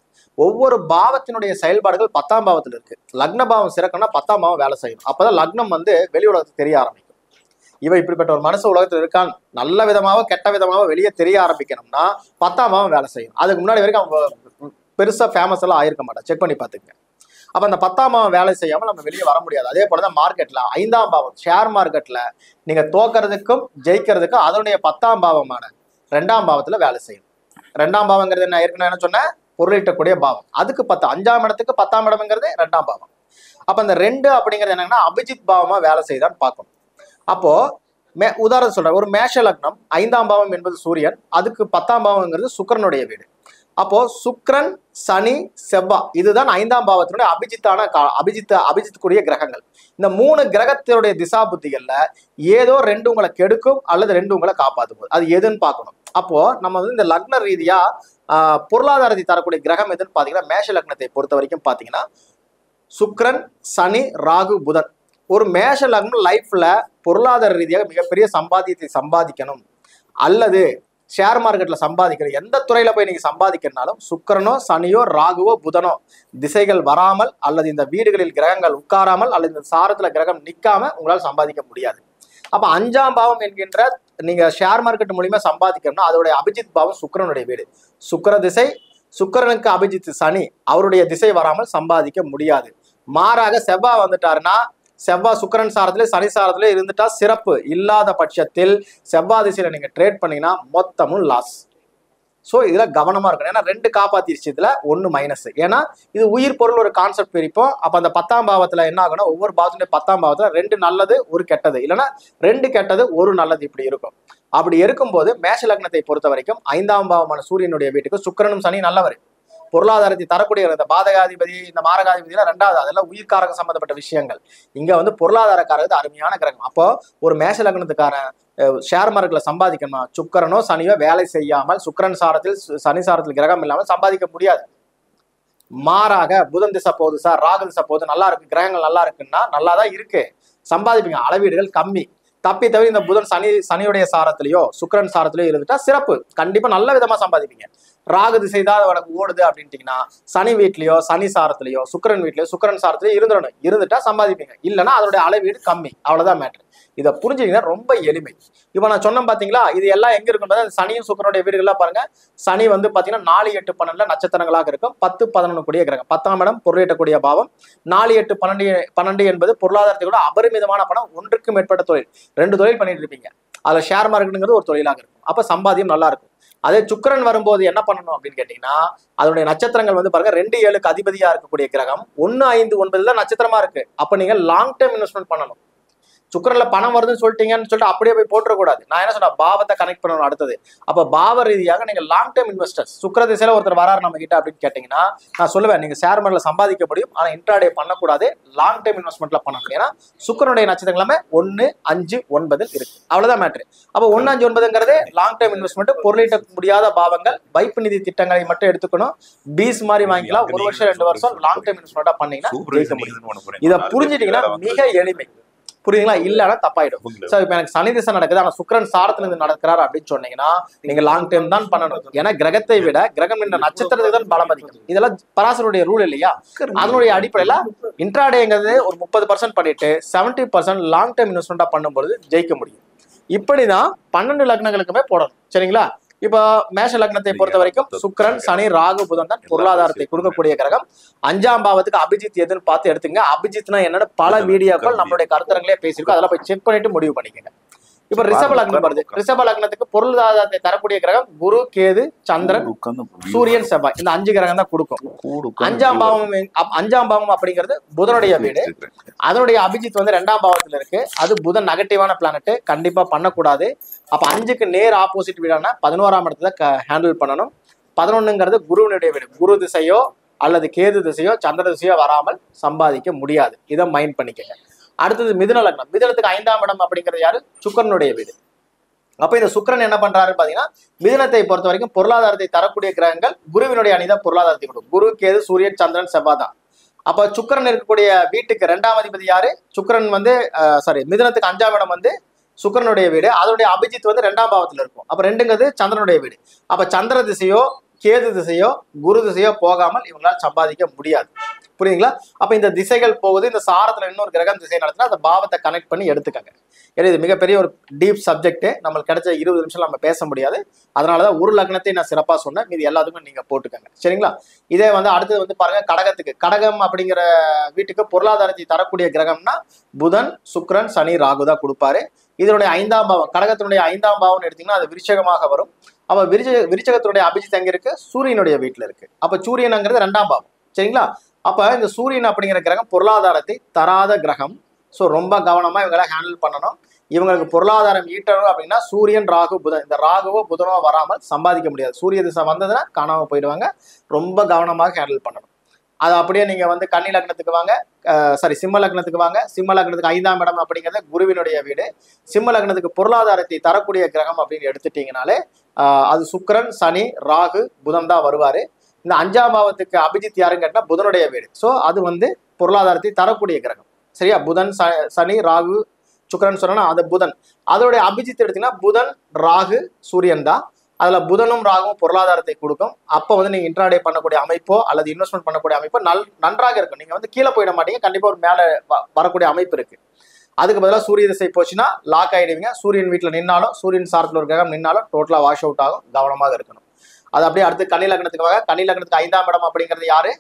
ஒவ்வொரு பாவத்தினுடைய செயல்பாடுகள் 10ஆம் பாவத்தில் இருக்கு. லக்ன பாவம் சிறக்கணும்னா 10ஆம் பாவம் வேலை செய்யும். அப்பதான் லக்னம் வந்து வெளி உலகத்துக்கு தெரிய ஆரம்பிக்கும். இவன் இப்படிப்பட்ட ஒரு மனசு உலகத்தில் இருக்கான், நல்ல விதமாக கெட்ட விதமாக வெளியே தெரிய ஆரம்பிக்கணும்னா 10ஆம் பாவம் வேலை செய்யும். அதுக்கு முன்னாடி வரைக்கும் அவன் பெருசா ஃபேமஸ் எல்லாம் ஆயிருக்க மாட்டான். செக் பண்ணி பார்த்துங்க. அப்ப அந்த 10ஆம் பாவம் வேலை செய்யாமல் நம்ம வெளியே வர முடியாது. அதே போலதான் மார்க்கெட்ல 5ஆம் பாவம் ஷேர் மார்க்கெட்ல நீங்க தோக்கிறதுக்கும் ஜெயிக்கிறதுக்கும் அதனுடைய 10ஆம் பாவமான 2ஆம் பாவத்துல வேலை செய்யும். 2ஆம் பாவங்கிறது என்ன? ஏற்கனவே என்ன சொன்ன? பொருளீட்டக்கூடிய பாவம். அதுக்கு 10 5ஆம் இடத்துக்கு 10ஆம் இடம்ங்கிறது 2ஆம் பாவம். அப்ப அந்த 2 அப்படிங்கிறது என்னன்னா அபிஜித் பாவமா வேலை செய்தான்னு பார்க்கணும். அப்போ உதாரணம் சொல்றேன், ஒரு மேஷ லக்னம் 5ஆம் பாவம் என்பது சூரியன், அதுக்கு 10ஆம் பாவம்ங்கிறது சுக்கிரனுடைய வீடு. அப்போ சுக்கிரன், சனி, செவ்வாய் இதுதான் 5ஆம் பாவத்தினுடைய அபிஜித்துக்குரிய கிரகங்கள். இந்த 3 கிரகத்தினுடைய திசா புத்திகள்ல ஏதோ 2 உங்களை கெடுக்கும் அல்லது 2 உங்களை காப்பாற்றும் போது அது எதுன்னு பார்க்கணும். அப்போ நம்ம வந்து இந்த லக்ன ரீதியா பொருளாதாரத்தை தரக்கூடிய கிரகம் எதுன்னு பாத்தீங்கன்னா மேஷ லக்னத்தை பொறுத்த வரைக்கும் பாத்தீங்கன்னா சுக்கிரன், சனி, ராகு, புதன். ஒரு மேஷ லக்னம் லைஃப்ல பொருளாதார ரீதியாக மிகப்பெரிய சம்பாத்தியத்தை சம்பாதிக்கணும் அல்லது ஷேர் மார்க்கெட்ல சம்பாதிக்கணும், எந்த துறையில போய் நீங்க சம்பாதிக்கிறனாலும் சுக்கிரனோ சனியோ ராகுவோ புதனோ திசைகள் வராமல் அல்லது இந்த வீடுகளில் கிரகங்கள் உட்காராமல் அல்லது இந்த சாரத்துல கிரகம் நிக்காம உங்களால் சம்பாதிக்க முடியாது. அப்ப 5ஆம் பாவம் என்கின்ற நீங்க ஷேர் மார்க்கெட் மூலியமா சம்பாதிக்கணும்னா அதோடைய அபிஜித் பாவம் சுக்கிரனுடைய வீடு. சுக்கிர திசை, சுக்கிரனுக்கு அபிஜித் சனி, அவருடைய திசை வராமல் சம்பாதிக்க முடியாது. மாறாக செவ்வாய் வந்துட்டாருன்னா செவ்வாய் சுக்கிரன் சாரத்திலே சனி சாரத்திலே இருந்துட்டா சிறப்பு. இல்லாத பட்சத்தில் செவ்வாய் திசையில நீங்க ட்ரேட் பண்ணீங்கன்னா மொத்தமும் லாஸ். ஸோ இதுல கவனமா இருக்கணும். ஏன்னா 2 காப்பாத்திருச்சு, இதுல 1 மைனஸ். ஏன்னா இது உயிர் பொருள் ஒரு கான்செப்ட் பிரிப்போம். அப்ப அந்த 10ஆம் பாவத்துல என்ன ஆகும்னா ஒவ்வொரு பாவத்துடைய 10ஆம் பாவத்துல 2 நல்லது 1 கெட்டது, இல்லைன்னா 2 கெட்டது 1 நல்லது, இப்படி இருக்கும். அப்படி இருக்கும்போது மேஷ லக்னத்தை பொறுத்த வரைக்கும் 5ஆம் பாவமான சூரியனுடைய வீட்டுக்கு சுக்கிரனும் சனி நல்லவர். பொருளாதாரத்தை தரக்கூடிய இந்த பாதகாதிபதி இந்த மாரகாதிபதி 2வது, அதெல்லாம் உயிர்காரக சம்பந்தப்பட்ட விஷயங்கள். இங்க வந்து பொருளாதாரக்காரது அருமையான கிரகம். அப்போ ஒரு மேஷ லக்னத்துக்காரன் ஷேர் மார்க்கெட்ல சம்பாதிக்கணுமா சுக்கிரனோ சனியோ வேலை செய்யாமல் சுக்கிரன் சாரத்தில் சனி சாரத்தில் கிரகம் இல்லாமல் சம்பாதிக்க முடியாது. மாறாக புதன் திசை போகுது சார், ராகு திசை போகுது, நல்லா இருக்கு, கிரகங்கள் நல்லா இருக்குன்னா நல்லாதான் இருக்கு, சம்பாதிப்பீங்க. அளவீடுகள் கம்மி. தப்பி தவிர இந்த புதன் சனியுடைய சாரத்திலேயோ சுக்கிரன் சாரத்திலேயோ இருந்துட்டா சிறப்பு, கண்டிப்பா நல்ல விதமா சம்பாதிப்பீங்க. ராகு திசை தான் உனக்கு ஓடுது அப்படின்ட்டீங்கன்னா சனி வீட்லயோ சனி சாரத்திலயோ சுக்கிரன் வீட்லயோ சுக்கிரன் சாரத்திலயோ இருந்துடணும். இருந்துட்டா சம்பாதிப்பீங்க. இல்லைன்னா அதோடைய அளவீடு கம்மி. அவ்வளவுதான் மேட்ரு. இதை புரிஞ்சுக்கிங்கன்னா ரொம்ப எளிமை. இப்போ நான் சொன்னேன் பாத்தீங்களா, இது எல்லாம் எங்க இருக்கும்? சனியும் சுக்கிரனுடைய வீடுகள்லாம் பாருங்க. சனி வந்து பாத்தீங்கன்னா 4, 8, 12 நட்சத்திரங்களாக இருக்கும். 10, 11 கூடிய கிரகம். 10ஆம் இடம் பொருளீட்டக்கூடிய பாவம். 4, 8, 12 என்பது பொருளாதாரத்தை கூட அபரிமிதமான பணம். ஒன்றுக்கு மேற்பட்ட தொழில், 2 தொழில் பண்ணிட்டு இருப்பீங்க. அதுல ஷேர் மார்க்கெட்டுங்கிறது ஒரு தொழிலாக இருக்கும். அப்ப சம்பாதியம் நல்லா இருக்கும். அதே சுக்கிரன் வரும்போது என்ன பண்ணணும் அப்படின்னு கேட்டீங்கன்னா, அதனுடைய நட்சத்திரங்கள் வந்து பாருங்க 2, 7க்கு அதிபதியா இருக்கக்கூடிய கிரகம் 1, 5, 9 நட்சத்திரமா இருக்கு. அப்ப நீங்க லாங் டேர்ம் இன்வெஸ்ட்மெண்ட் பண்ணணும். சுக்கிரன்ல பணம் வருதுன்னு சொல்லிட்டீங்கன்னு சொல்லிட்டு அப்படியே போய் போட்டுறக்கூடாது. நான் என்ன சொன்னேன், பாவத்தை கனெக்ட் பண்ணணும் அடுத்தது. அப்ப பாவ ரீதியாக நீங்க லாங் டேர்ம் இன்வெஸ்டர்ஸ். சுக்கிர திசையில ஒருத்தர் வராரு நம்ம கிட்ட அப்படின்னு கேட்டீங்கன்னா, நான் சொல்லுவேன் நீங்க ஷேர் மார்க்கெட்ல சம்பாதிக்க முடியும், ஆனா இன்ட்ராடே பண்ணக்கூடாது, லாங் டேர்ம் இன்வெஸ்ட்மெண்ட்ல பண்ணணும். ஏன்னா சுக்கிரனுடைய நட்சத்திரம் எல்லாமே 1, 5, 9 இருக்கு. அவ்வளவுதான் மேட்ரு. அப்ப 1, 5, 9ங்கிறது லாங் டேர்ம் இன்வெஸ்ட்மெண்ட். பொருளீட்ட முடியாத பாவங்கள். வைப்பு நிதி திட்டங்களை மட்டும் எடுத்துக்கணும். பீஸ் மாதிரி வாங்கிக்கலாம். 1 வருஷம் 2 வருஷம் லாங் டேர்ம் இன்வெஸ்ட்மெண்டா பண்ணீங்கன்னா ஜெயிக்க முடியும். இதை புரிஞ்சுட்டீங்கன்னா மிக எளிமை. புரியுதுங்களா? இல்லைன்னா தப்பாயிடும். சார் இப்ப எனக்கு சனி திசை நடக்குது, ஆனா சுக்கிரன் சாரத்துல இருந்து நடக்கிறாரு அப்படின்னு சொன்னீங்கன்னா நீங்க லாங் டேர்ம் தான் பண்ணணும். ஏன்னா கிரகத்தை விட கிரகம் என்ற நட்சத்திரத்துக்கு தான் பலம் அதிகம். இதெல்லாம் பராசருடைய ரூல் இல்லையா? அதனுடைய அடிப்படையில இன்ட்ராடேங்கிறது ஒரு 30% பண்ணிட்டு 70% லாங் டேர்ம் இன்வெஸ்ட்மெண்டா பண்ணும்போது ஜெயிக்க முடியும். இப்படிதான் 12 லக்னங்களுக்குமே போடணும். சரிங்களா? இப்போ மேஷ லக்னத்தை பொறுத்த வரைக்கும் சுக்கிரன், சனி, ராகு, புதன் தான் பொருளாதாரத்தை கொடுக்கக்கூடிய கிரகம். 5ஆம் பாவத்துக்கு அபிஜித் எதுன்னு பார்த்து எடுத்துங்க. அபிஜித்னா என்னன்னு பல வீடியோக்கள் நம்மளுடைய கருத்தரங்களே பேசியிருக்கோம். அதெல்லாம் போய் செக் பண்ணிட்டு முடிவு பண்ணிக்கங்க. இப்ப ரிஷப லக்னம் வருது. ரிஷப லக்னத்துக்கு பொருளாதாரத்தை தரக்கூடிய கிரகம் குரு, கேது, சந்திரன், சூரியன், செவ்வாய். இந்த 5 கிரகம் தான் கொடுக்கும். 5ஆம் பாவம் அப்படிங்கிறது புதனுடைய வீடு. அதனுடைய அபிஜித் வந்து 2ஆம் பாவத்துல இருக்கு. அது புதன் நெகட்டிவான பிளானட், கண்டிப்பா பண்ணக்கூடாது. அப்ப 5க்கு நேர் ஆப்போசிட் வீடான 11ஆம் இடத்துல ஹேண்டில் பண்ணணும். 11ங்கிறது குருவினுடைய வீடு. குரு திசையோ அல்லது கேது திசையோ சந்திர திசையோ வராமல் சம்பாதிக்க முடியாது. இதை மைண்ட் பண்ணிக்கங்க. அடுத்தது மிதுன லக்னம். மிதுனத்துக்கு 5ஆம் இடம் அப்படிங்கிறது யாரு? சுக்கிரனுடைய வீடு. அப்ப இந்த சுக்கிரன் என்ன பண்றாருன்னு பாத்தீங்கன்னா, மிதுனத்தை பொறுத்த வரைக்கும் பொருளாதாரத்தை தரக்கூடிய கிரகங்கள் குருவினுடைய அணிதான் பொருளாதாரத்தை கொடுக்கும். குரு, கேது, சூரியன், சந்திரன், செவ்வாய் தான். அப்ப சுக்கிரன் இருக்கக்கூடிய வீட்டுக்கு 2ஆம் அதிபதி யாரு? சுக்கிரன் வந்து மிதுனத்துக்கு 5ஆம் இடம் வந்து சுக்கிரனுடைய வீடு. அதனுடைய அபிஜித் வந்து 2ஆம் பாவத்துல இருக்கும். அப்ப 2ங்கிறது சந்திரனுடைய வீடு. அப்ப சந்திர திசையோ கேது திசையோ குரு திசையோ போகாமல் இவங்களால் சம்பாதிக்க முடியாது. புரியுதுங்களா? அப்ப இந்த திசைகள் போகுது. இந்த சாரத்துல இன்னொரு கிரகம் திசை நடத்தினா அந்த பாவத்தை கனெக்ட் பண்ணி எடுத்துக்கங்க. ஏன்னா இது மிகப்பெரிய ஒரு டீப் சப்ஜெக்ட். நம்மளுக்கு கிடைச்ச 20 நிமிஷம் நம்ம பேச முடியாது. அதனாலதான் ஒரு லக்னத்தை நான் சிறப்பா சொன்னேன். இது எல்லாத்துக்கும் நீங்க போட்டுக்கங்க. சரிங்களா? இதே வந்து அடுத்தது வந்து பாருங்க கடகத்துக்கு. கடகம் அப்படிங்கிற வீட்டுக்கு பொருளாதாரத்தை தரக்கூடிய கிரகம்னா புதன், சுக்கிரன், சனி, ராகு தான் கொடுப்பாரு. இதனுடைய 5ஆம் பாவம், கடகத்தினுடைய 5ஆம் பாவம்னு எடுத்தீங்கன்னா அது விருச்சகமாக வரும். அப்ப விருச்சகத்தினுடைய அபிஜித் எங்க இருக்கு? சூரியனுடைய வீட்டுல இருக்கு. அப்ப சூரியனுங்கிறது 2ஆம் பாவம். சரிங்களா? அப்ப இந்த சூரியன் அப்படிங்கிற கிரகம் பொருளாதாரத்தை தராத கிரகம். ஸோ ரொம்ப கவனமா இவங்களை ஹேண்டில் பண்ணணும். இவங்களுக்கு பொருளாதாரம் ஈட்டணும் அப்படின்னா சூரியன், ராகு, புதன், இந்த ராகுவோ புதனோ வராமல் சம்பாதிக்க முடியாது. சூரிய திசை வந்ததுன்னா காணாம போயிடுவாங்க. ரொம்ப கவனமாக ஹேண்டில் பண்ணணும். அது அப்படியே நீங்க வந்து கன்னி லக்னத்துக்கு வாங்க, சிம்ம லக்னத்துக்கு வாங்க. சிம்ம லக்னத்துக்கு 5ஆம் இடம் அப்படிங்கிறது குருவினுடைய வீடு. சிம்ம லக்னத்துக்கு பொருளாதாரத்தை தரக்கூடிய கிரகம் அப்படின்னு எடுத்துட்டீங்கனாலே அது சுக்கிரன், சனி, ராகு, புதன் தான் வருவாரு. இந்த 5ஆம் பாவத்துக்கு அபிஜித் யாருன்னு கேட்டா புதனுடைய வீடு. ஸோ அது வந்து பொருளாதாரத்தை தரக்கூடிய கிரகம். சரியா? புதன், சனி, ராகு, சுக்கிரன் சொன்னா அது புதன். அதோடைய அபிஜித் எடுத்தீங்கன்னா புதன், ராகு, சூரியன் தான். அதுல புதனும் ராகுவும் பொருளாதாரத்தை கொடுக்கும். அப்போ வந்து நீங்க இன்ட்ராடே பண்ணக்கூடிய அமைப்போ அல்லது இன்வெஸ்ட்மெண்ட் பண்ணக்கூடிய அமைப்போ நன்றாக இருக்கும். நீங்க வந்து கீழே போயிட மாட்டீங்க. கண்டிப்பா ஒரு மேல வரக்கூடிய அமைப்பு இருக்கு. அதுக்கு பதிலாக சூரிய திசை போச்சுன்னா லாக் ஆயிடுவீங்க. சூரியன் வீட்டுல நின்னாலும் சூரியன் சாரத்துல ஒரு கிரகம் நின்னாலும் டோட்டலா வாஷ் அவுட் ஆகும். கவனமாக இருக்கணும். அது அப்படியே அடுத்து கன்னி லக்னத்துக்கு வாங்க. கன்னி லக்னத்துக்கு 5ஆம் இடம் அப்படிங்கிறது யாரு?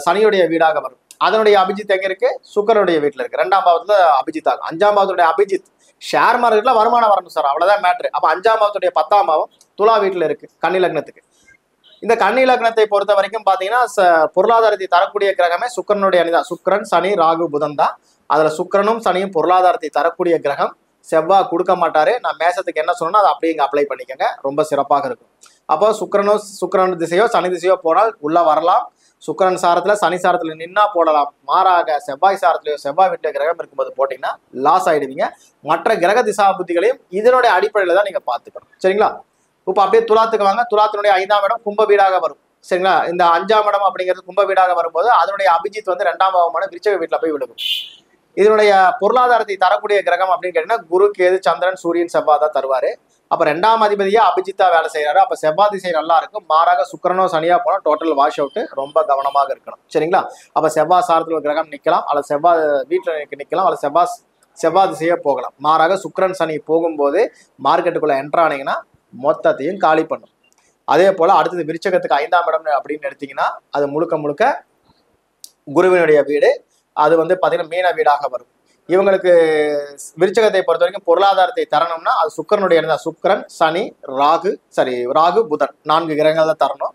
சனியுடைய வீடாக வரும். அதனுடைய அபிஜித் எங்க இருக்கு? சுக்கிரனுடைய வீட்டுல இருக்கு. 2ஆம் பாவத்துல அபிஜித் ஆகும். 5ஆம் பாவத்துடைய அபிஜித் ஷேர் மார்க்கெட்ல வருமானம் வரணும் சார், அவ்வளவுதான் மேட்ரு. அப்ப 5ஆம் பாவத்துடைய 10ஆம் பாவம் துலா வீட்டுல இருக்கு கன்னி லக்னத்துக்கு. இந்த கன்னி லக்னத்தை பொறுத்த வரைக்கும் பாத்தீங்கன்னா பொருளாதாரத்தை தரக்கூடிய கிரகமே சுக்கிரனுடைய அணிதான். சுக்கிரன், சனி, ராகு, புதன் தான். அதுல சுக்கிரனும் சனியும் பொருளாதாரத்தை தரக்கூடிய கிரகம். செவ்வாய் கொடுக்க மாட்டாரு. நான் மேசத்துக்கு என்ன சொன்னோன்னா அதை அப்படியே இங்க அப்ளை பண்ணிக்கோங்க. ரொம்ப சிறப்பாக இருக்கும். அப்போ சுக்கிரன் திசையோ சனி திசையோ போனால் உள்ள வரலாம். சுக்கிரன் சாரத்துல சனி சாரத்துல நின்னா போடலாம். மாறாக செவ்வாய் சாரத்திலயோ செவ்வாய் வீட்டு கிரகம் இருக்கும்போது போட்டீங்கன்னா லாஸ் ஆயிடுவீங்க. மற்ற கிரக திசா புத்திகளையும் இதனுடைய அடிப்படையில தான் நீங்க பாத்துக்கணும். சரிங்களா? இப்ப அப்படியே துலாத்துக்கு வாங்க. துலாத்தினுடைய 5ஆம் இடம் கும்ப வீடாக வரும். சரிங்களா? இந்த 5ஆம் இடம் அப்படிங்கிறது கும்ப வீடாக வரும்போது அதனுடைய அபிஜித் வந்து 2ஆம் பாவமான விருச்சக வீட்டுல போய் விழுகும். இதனுடைய பொருளாதாரத்தை தரக்கூடிய கிரகம் அப்படின்னு கேட்டீங்கன்னா குரு, கேது, சந்திரன், சூரியன், செவ்வாய் தான் தருவாரு. அப்ப 2ஆம் அதிபதியா அபிஜித்தா வேலை செய்யறாரு. அப்ப செவ்வாய் திசை நல்லா இருக்கும். மாறாக சுக்கிரனோ சனியா போனா டோட்டல் வாஷ் அவுட். ரொம்ப கவனமாக இருக்கணும். சரிங்களா? அப்ப செவ்வாய் சாரத்துல ஒரு கிரகம் நிக்கலாம், அல்லது செவ்வாய் வீட்டுல நிக்கலாம், அல்லது செவ்வாய் திசையே போகலாம். மாறாக சுக்கிரன் சனி போகும்போது மார்க்கெட்டுக்குள்ள என்டர் ஆனீங்கன்னா மொத்தத்தையும் காலி பண்ணும். அதே போல அடுத்தது விருச்சகத்துக்கு 5ஆம் இடம் அப்படின்னு எடுத்தீங்கன்னா அது முழுக்க முழுக்க குருவினுடைய வீடு. அது வந்து பாத்தீங்கன்னா மீன வீடாக வரும். இவங்களுக்கு விருச்சகத்தை பொறுத்த வரைக்கும் பொருளாதாரத்தை தரணும்னா அது சுக்கிரனுடைய இடம் தான். சுக்கிரன், சனி, ராகு, புதன் 4 கிரகங்கள் தான் தரணும்.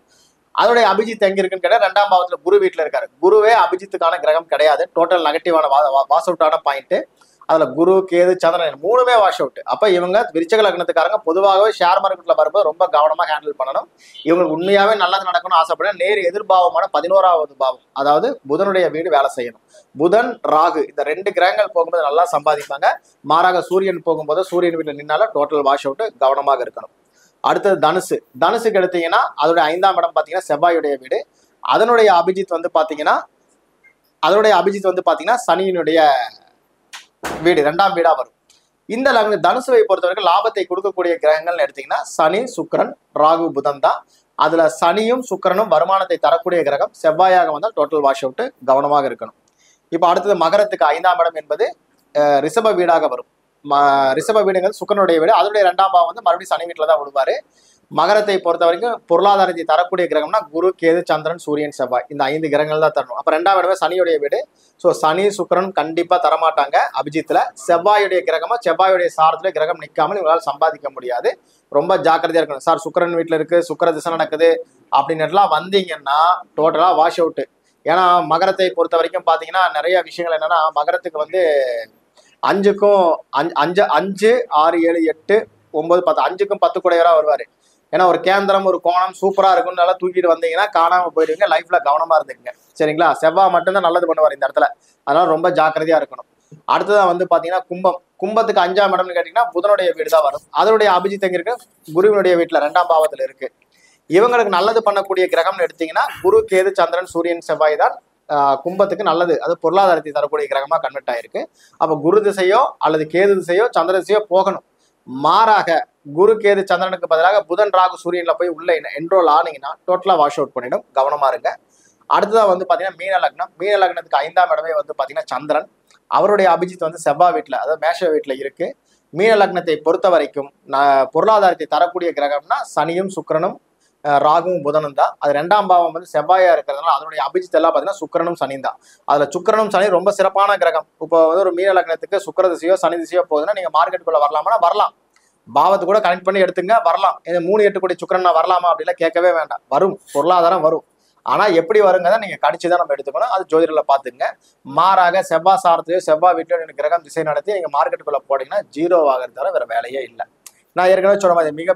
அதோடைய அபிஜித் எங்க இருக்குன்னு கேட்டா 2ஆம் பாவத்துல குரு வீட்டுல இருக்காரு. குருவே அபிஜித்துக்கான கிரகம் கிடையாது. டோட்டல் நெகட்டிவான வாஷ் அவுட்டான பாயிண்ட். அதுல குரு, கேது, சந்திரன் 3மே வாஷ் அவுட். அப்ப இவங்க விருச்சக லக்னத்துக்காரங்க பொதுவாகவே ஷேர் மார்க்கெட்ல வரும்போது ரொம்ப கவனமா ஹேண்டில் பண்ணணும். இவங்களுக்கு உண்மையாவே நல்லது நடக்கணும்னு ஆசைப்பட நேர் எதிர்பாவமான 11வது பாவம், அதாவது புதனுடைய வீடு வேலை செய்யணும். புதன், ராகு இந்த 2 கிரகங்கள் போகும்போது நல்லா சம்பாதிப்பாங்க. மாறாக சூரியன் போகும்போது சூரியன் வீட்டுல நின்னால டோட்டல் வாஷ் அவுட். கவனமாக இருக்கணும். அடுத்தது தனுசுக்கு எடுத்தீங்கன்னா அதோடைய 5ஆம் இடம் பாத்தீங்கன்னா செவ்வாயுடைய வீடு. அதனுடைய அபிஜித் வந்து பாத்தீங்கன்னா சனியினுடைய வீடு 2ஆம் வீடா வரும். இந்த தனுசுவை பொறுத்தவரைக்கும் லாபத்தை கொடுக்கக்கூடிய கிரகங்கள்னு எடுத்தீங்கன்னா சனி, சுக்கிரன், ராகு, புதன் தான். அதுல சனியும் சுக்கிரனும் வருமானத்தை தரக்கூடிய கிரகம். செவ்வாயாக வந்தால் டோட்டல் வாஷ் அவுட். கவனமாக இருக்கணும். இப்ப அடுத்தது மகரத்துக்கு 5ஆம் இடம் என்பது ரிஷப வீடாக வரும். ரிஷப வீடுங்கிறது சுக்கிரனுடைய வீடு. அதனுடைய 2ஆம் பாவம் வந்து மறுபடியும் சனி வீட்டுல தான் விடுவாரு. மகரத்தை பொறுத்த வரைக்கும் பொருளாதாரத்தை தரக்கூடிய கிரகம்னா குரு, கேது, சந்திரன், சூரியன், செவ்வாய் இந்த 5 கிரகங்கள் தான் தரணும். அப்ப 2ஆம் இடமே சனியுடைய வீடு. ஸோ சனி, சுக்கிரன் கண்டிப்பா தரமாட்டாங்க அபிஜித்துல. செவ்வாயுடைய கிரகமா செவ்வாயுடைய சாரத்துல கிரகம் நிற்காமல் இவங்களால சம்பாதிக்க முடியாது. ரொம்ப ஜாக்கிரதையா இருக்கணும். சார் சுக்கிரன் வீட்டுல இருக்கு, சுக்கிர திசை நடக்குது அப்படின்னு வந்தீங்கன்னா டோட்டலா வாஷ் அவுட். ஏன்னா மகரத்தை பொறுத்த வரைக்கும் பாத்தீங்கன்னா நிறைய விஷயங்கள் என்னன்னா மகரத்துக்கு வந்து 5, 6, 7, 8, 9, 10 5க்கும் 10 கூடையவரா வருவாரு. ஏன்னா ஒரு கேந்திரம், ஒரு கோணம் சூப்பரா இருக்கும்னு நல்லா தூக்கிட்டு வந்தீங்கன்னா காணாம போயிடுவீங்க. லைஃப்ல கவனமா இருந்துக்குங்க. சரிங்களா? செவ்வாய் மட்டும்தான் நல்லது பண்ணுவார் இந்த இடத்துல. அதனால ரொம்ப ஜாக்கிரதையா இருக்கணும். அடுத்ததான் வந்து பாத்தீங்கன்னா கும்பத்துக்கு 5ஆம் இடம்னு கேட்டீங்கன்னா புதனுடைய வீடு தான் வரும். அதனுடைய அபிஜித் எங்க இருக்கு? குருவினுடைய வீட்டுல 2ஆம் பாவத்துல இருக்கு. இவங்களுக்கு நல்லது பண்ணக்கூடிய கிரகம்னு எடுத்தீங்கன்னா குரு, கேது, சந்திரன், சூரியன், செவ்வாய் தான் கும்பத்துக்கு நல்லது. அது பொருளாதாரத்தை தரக்கூடிய கிரகமா கன்வெர்ட் ஆயிருக்கு. அப்ப குரு திசையோ அல்லது கேது திசையோ சந்திர திசையோ போகணும். மாறாக குரு, கேது, சந்திரனுக்கு பதிலாக புதன், ராகு, சூரியன்ல போய் உள்ள என்ரோல் ஆனீங்கன்னா டோட்டலா வாஷ் அவுட் பண்ணிடும். கவனமா இருங்க. அடுத்ததா வந்து பாத்தீங்கன்னா மீன லக்னத்துக்கு 5ஆம் இடமே வந்து பாத்தீங்கன்னா சந்திரன். அவருடைய அபிஜித் வந்து செவ்வாய் வீட்டுல, அதாவது மேஷ வீட்டுல இருக்கு. மீன லக்னத்தை பொறுத்த வரைக்கும் பொருளாதாரத்தை தரக்கூடிய கிரகம்னா சனியும், சுக்கிரனும், ராகுவும், புதனும் தான். அது 2ஆம் பாவம் வந்து செவ்வாயா இருக்கிறதுனால அதனுடைய அபிஜித் எல்லாம் பாத்தீங்கன்னா சுக்கிரனும், சனி தான். அதுல சுக்கிரனும் சனி ரொம்ப சிறப்பான கிரகம். இப்போ வந்து ஒரு மீன லக்னத்துக்கு சுக்கிர திசையோ சனி திசையோ போகுதுன்னா நீங்க மார்க்கெட்டுக்குள்ள வரலாமா? வரலாம். பாவத்தை கூட கனெக்ட் பண்ணி எடுத்துங்க, வரலாம். 3, 8 கோடி சுக்கிரன் வரலாமா அப்படிலாம் கேட்கவே வேண்டாம். வரும், பொருளாதாரம் வரும். ஆனா எப்படி வருங்கதான் நீங்க கடிச்சுதான் நம்ம எடுத்துக்கணும். அது ஜோதிடர்ல பாத்துங்க. மாறாக செவ்வாய் சாரத்திலேயோ செவ்வாய் வீட்டிலோ கிரகம் திசை நடத்தி நீங்க மார்க்கெட்டுக்குள்ள போட்டீங்கன்னா 0 ஆகிறது தவிர வேற வேலையே இல்லை. நான் ஏற்கனவே சொன்ன மாதிரி மிக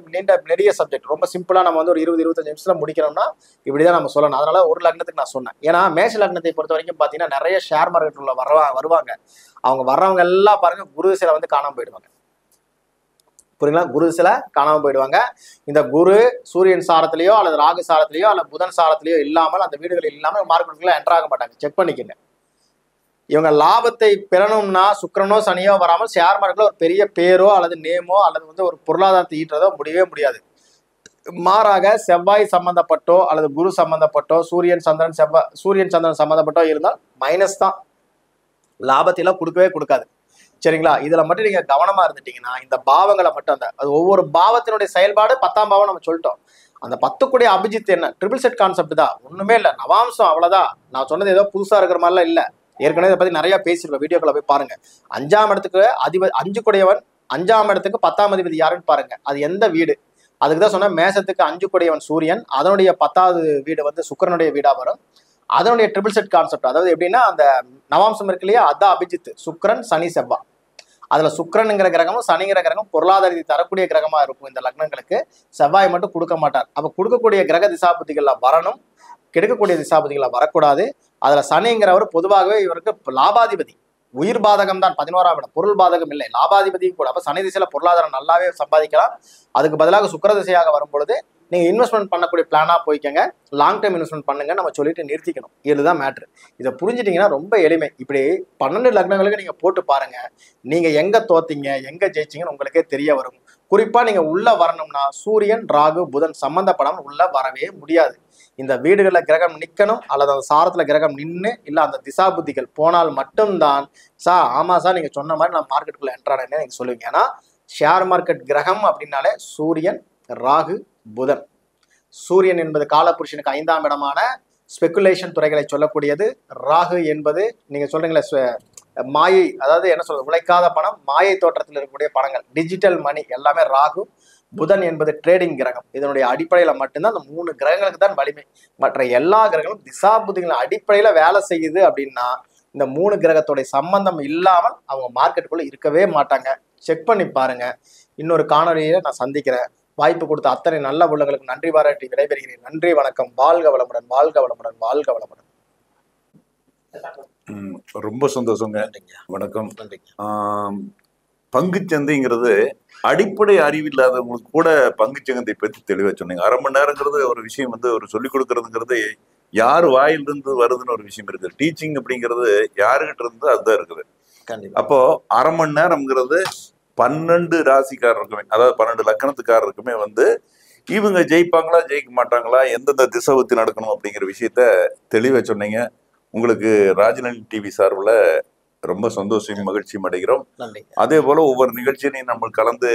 நெடிய சப்ஜெக்ட். ரொம்ப சிம்பிளா நம்ம வந்து ஒரு 20-25 நிமிஷத்துல முடிக்கணும்னா இப்படிதான் நம்ம சொல்லணும். அதனால ஒரு லக்னத்துக்கு நான் சொன்னேன். ஏன்னா மேஷ லக்னத்தை பொறுத்த வரைக்கும் பாத்தீங்கன்னா நிறைய ஷேர் மார்க்கெட் உள்ள வருவாங்க. அவங்க வர்றவங்க எல்லாம் பாருங்க குரு திசையில வந்து காணாம போயிடுவாங்க. புரியுங்களா? குரு திசையில காணாம போயிடுவாங்க. இந்த குரு சூரியன் சாரத்திலேயோ அல்லது ராகு சாரத்திலேயோ அல்லது புதன் சாரத்திலேயோ இல்லாமல் அந்த வீடுகள் இல்லாமல் மார்க்கெட்டுக்குள்ள என்டர் ஆக மாட்டாங்க. செக் பண்ணிக்கங்க. இவங்க லாபத்தை பெறணும்னா சுக்கிரனோ சனியோ வராமல் ஷேர் மார்க்கெட்ல ஒரு பெரிய பேரோ அல்லது நேமோ அல்லது வந்து ஒரு பொருளாதாரத்தை ஈட்டுறதோ முடியவே முடியாது. மாறாக செவ்வாய் சம்பந்தப்பட்டோ அல்லது குரு சம்பந்தப்பட்டோ சூரியன் சந்திரன் சம்பந்தப்பட்டோ இருந்தால் மைனஸ் தான். லாபத்தையெல்லாம் கொடுக்கவே கொடுக்காது. சரிங்களா? இதுல மட்டும் நீங்க கவனமா இருந்துட்டீங்கன்னா இந்த பாவங்களை மட்டும் அது ஒவ்வொரு பாவத்தினுடைய செயல்பாடு 10ஆம் பாவம் நம்ம சொல்லிட்டோம். அந்த 10 கூடிய அபிஜித் என்ன? ட்ரிபிள் செட் கான்செப்ட் தான். ஒண்ணுமே இல்லை, நவாம்சம் அவ்வளவுதான். நான் சொன்னது ஏதோ புதுசா இருக்கிற மாதிரிலாம் இல்லை. ஏற்கனவே இதை பத்தி நிறைய பேசிருக்கோம். வீடியோக்களை போய் பாருங்க. 5ஆம் இடத்துக்கு 5 கூடையவன், 5ஆம் இடத்துக்கு 10ஆம் அதிபதி யாருன்னு பாருங்க. அது எந்த வீடு? அதுக்குதான் சொன்ன மேசத்துக்கு 5 கூடையவன் சூரியன். அதனுடைய 10வது வீடு வந்து சுக்கிரனுடைய வீடா வரும். அதனுடைய ட்ரிபிள் செட் கான்செப்ட். அதாவது எப்படின்னா அந்த நவாம்சம் இருக்கு இல்லையா, அதான் அபிஜித். சுக்கிரன், சனி, செவ்வாய். அதுல சுக்கிரனுங்கிற கிரகமும் சனிங்கிற கிரகம் பொருளாதாரத்தை தரக்கூடிய கிரகமா இருக்கும் இந்த லக்னங்களுக்கு. செவ்வாய் மட்டும் கொடுக்க மாட்டார். அப்ப கொடுக்கக்கூடிய கிரக திசாபுத்திகள்ல வரணும், கெடுக்கக்கூடிய திசாபுத்திகள்ல வரக்கூடாது. அதுல சனிங்கிறவர் பொதுவாகவே இவருக்கு லாபாதிபதி. உயிர் பாதகம் தான் 11ஆம் இடம், பொருள் பாதகம் இல்லை, லாபாதிபதி கூட. அப்ப சனி திசையில பொருளாதாரம் நல்லாவே சம்பாதிக்கலாம். அதுக்கு பதிலாக சுக்கிர திசையாக வரும் பொழுது நீங்கள் இன்வெஸ்ட்மெண்ட் பண்ணக்கூடிய பிளானாக போய்க்கங்க, லாங் டைம் இன்வெஸ்ட்மெண்ட் பண்ணுங்க நம்ம சொல்லிட்டு நிறுத்திக்கணும். இதுதான் மேட்ரு. இதை புரிஞ்சுட்டிங்கன்னா ரொம்ப எளிமை. இப்படி 12 லக்னங்களுக்கு நீங்கள் போட்டு பாருங்க, நீங்கள் எங்கே தோத்தீங்க எங்கே ஜெயிச்சிங்கன்னு உங்களுக்கே தெரிய வரும். குறிப்பாக நீங்கள் உள்ளே வரணும்னா சூரியன் ராகு புதன் சம்மந்தப்படாமல் உள்ளே வரவே முடியாது. இந்த வீடுகளில் கிரகம் நிற்கணும், அல்லது அந்த சாரத்தில் கிரகம் நின்று, இல்லை அந்த திசா புத்திகள் போனால் மட்டும்தான் சார் ஆமாம் சார் நீங்கள் சொன்ன மாதிரி நான் மார்க்கெட்டுக்குள்ளே என்ட்ரானேன்னு நீங்கள் சொல்லுவீங்க. ஏன்னா ஷேர் மார்க்கெட் கிரகம் அப்படின்னாலே சூரியன் ராகு புதன். சூரியன் என்பது காலபுருஷனுக்கு 5ஆம் இடமான ஸ்பெகுலேஷன் துறைகளை சொல்லக்கூடியது. ராகு என்பது நீங்க சொல்றீங்களே மாயை, அதாவது என்ன சொல்றது, உழைக்காத பணம், மாயை தோற்றத்தில் இருக்கக்கூடிய பணங்கள், டிஜிட்டல் மணி எல்லாமே ராகு. புதன் என்பது ட்ரேடிங் கிரகம். இதனுடைய அடிப்படையில மட்டும்தான் அந்த 3 கிரகங்களுக்கு தான் வலிமை. மற்ற எல்லா கிரகங்களும் திசாபுத்திகளின் அடிப்படையில வேலை செய்யுது அப்படின்னா இந்த 3 கிரகத்தோடைய சம்பந்தம் இல்லாமல் அவங்க மார்க்கெட்டுக்குள்ள இருக்கவே மாட்டாங்க. செக் பண்ணி பாருங்க. இன்னொரு காணொலியில நான் சந்திக்கிறேன். வாய்ப்பு கொடுத்த அத்தனை நல்ல உள்ளங்களுக்கு நன்றி பாராட்டி விடைபெறுகிறேன். நன்றி, வணக்கம். வாழ்க வளமுடன், வாழ்க வளமுடன், வாழ்க வளமுடன். ரொம்ப சந்தோஷங்க. வணக்கம். பங்குச்சந்தைங்கிறது அடிப்படை அறிவு இல்லாதவங்களுக்கு கூட பங்குச்சந்தை பற்றி தெளிவா சொன்னீங்க. 1/2 மணி நேரங்கிறது ஒரு விஷயம் ஒரு சொல்லிக் கொடுக்கறதுங்கிறது யார் வாயிலிருந்து வருதுன்னு ஒரு விஷயம் இருக்குது. டீச்சிங் அப்படிங்கிறது யாருகிட்ட இருந்து அதுதான் இருக்குது. அப்போ 1/2 மணி நேரம்ங்கிறது 12 ராசிக்காரருக்குமே, அதாவது 12 லக்கணத்துக்காரருக்குமே இவங்க ஜெயிப்பாங்களா ஜெயிக்க மாட்டாங்களா, எந்தெந்த திசைவத்தி நடக்கணும் அப்படிங்கிற விஷயத்த தெளிவா சொன்னீங்க. உங்களுக்கு ராஜநலி டிவி சார்பில் ரொம்ப சந்தோஷம் மகிழ்ச்சியும் அடைகிறோம். அதே போல ஒவ்வொரு நிகழ்ச்சியிலையும் நம்ம கலந்து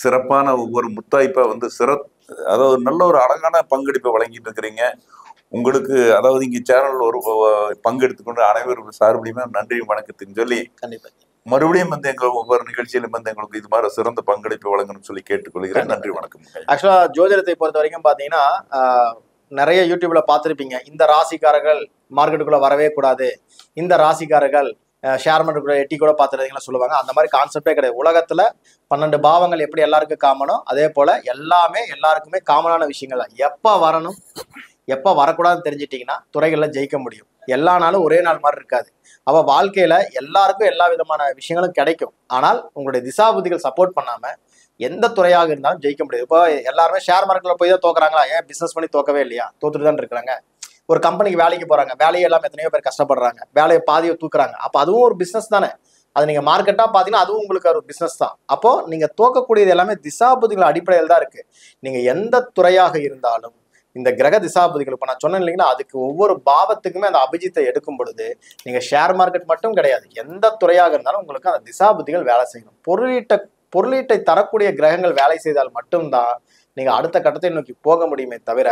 சிறப்பான ஒவ்வொரு முத்தாய்ப்பா அதாவது நல்ல ஒரு அழகான பங்கெடுப்பை வழங்கிட்டு இருக்கிறீங்க. உங்களுக்கு அதாவது இங்க சேனல் ஒரு பங்கெடுத்துக்கொண்டு அனைவரும் சார்பிலுமே நன்றி வணக்கத்தின்னு சொல்லி மறுபடியும் எங்க ஒவ்வொரு நிகழ்ச்சியிலும் எங்களுக்கு இது மாதிரி சிறந்த பங்களிப்பு வழங்கணும்னு சொல்லி கேட்டுக்கொள்கிறேன். நன்றி வணக்கம். ஆக்சுவலா ஜோதிடத்தை பொறுத்த வரைக்கும் பாத்தீங்கன்னா நிறைய யூடியூப்ல பார்த்துருப்பீங்க, இந்த ராசிக்காரர்கள் மார்க்கெட்டுக்குள்ள வரவே கூடாது, இந்த ராசிக்காரர்கள் ஷேர் மார்க்கெட்டுக்குள்ள எட்டி கூட பார்த்துருந்தீங்களா சொல்லுவாங்க. அந்த மாதிரி கான்செப்டே கிடையாது. உலகத்துல 12 பாவங்கள் எப்படி எல்லாருக்கும் காமனோ அதே போல எல்லாமே எல்லாருக்குமே காமனான விஷயங்கள் தான். எப்ப வரணும் எப்ப வரக்கூடாதுன்னு தெரிஞ்சிட்டீங்கன்னா துறைகள்ல ஜெயிக்க முடியும். எல்லா நாளும் ஒரே நாள் மாதிரி இருக்காது. அப்ப வாழ்க்கையில எல்லாருக்கும் எல்லா விதமான விஷயங்களும் கிடைக்கும். ஆனால் உங்களுடைய திசாபுத்திகள் சப்போர்ட் பண்ணாம எந்த துறையாக இருந்தாலும் ஜெயிக்க முடியாது. இப்போ எல்லாருமே ஷேர் மார்க்கெட்ல போய் தான் தோக்குறாங்களா? ஏன் பிசினஸ் பண்ணி தோக்கவே இல்லையா? தோத்துட்டு தான் இருக்கிறாங்க. ஒரு கம்பெனிக்கு வேலைக்கு போறாங்க, வேலையை எல்லாம் எத்தனையோ பேர் கஷ்டப்படுறாங்க, வேலையை பாதியை தூக்குறாங்க. அப்ப அதுவும் ஒரு பிசினஸ் தானே. அது நீங்க மார்க்கெட்டா பாத்தீங்கன்னா அதுவும் உங்களுக்கு ஒரு பிசினஸ் தான். அப்போ நீங்க தோக்கக்கூடியது எல்லாமே திசாபுத்திகள் அடிப்படையில் தான் இருக்கு. நீங்க எந்த துறையாக இருந்தாலும் இந்த கிரக திசாபுதிகள் இப்ப நான் சொன்னேன் இல்லைங்களா, அதுக்கு ஒவ்வொரு பாவத்துக்குமே அந்த அபிஜித்தை எடுக்கும் பொழுது நீங்க ஷேர் மார்க்கெட் மட்டும் கிடையாது, எந்த துறையாக இருந்தாலும் உங்களுக்கு அந்த திசாபுத்திகள் வேலை செய்யணும். பொருளீட்டை தரக்கூடிய கிரகங்கள் வேலை செய்தால் மட்டும்தான் நீங்க அடுத்த கட்டத்தை நோக்கி போக முடியுமே தவிர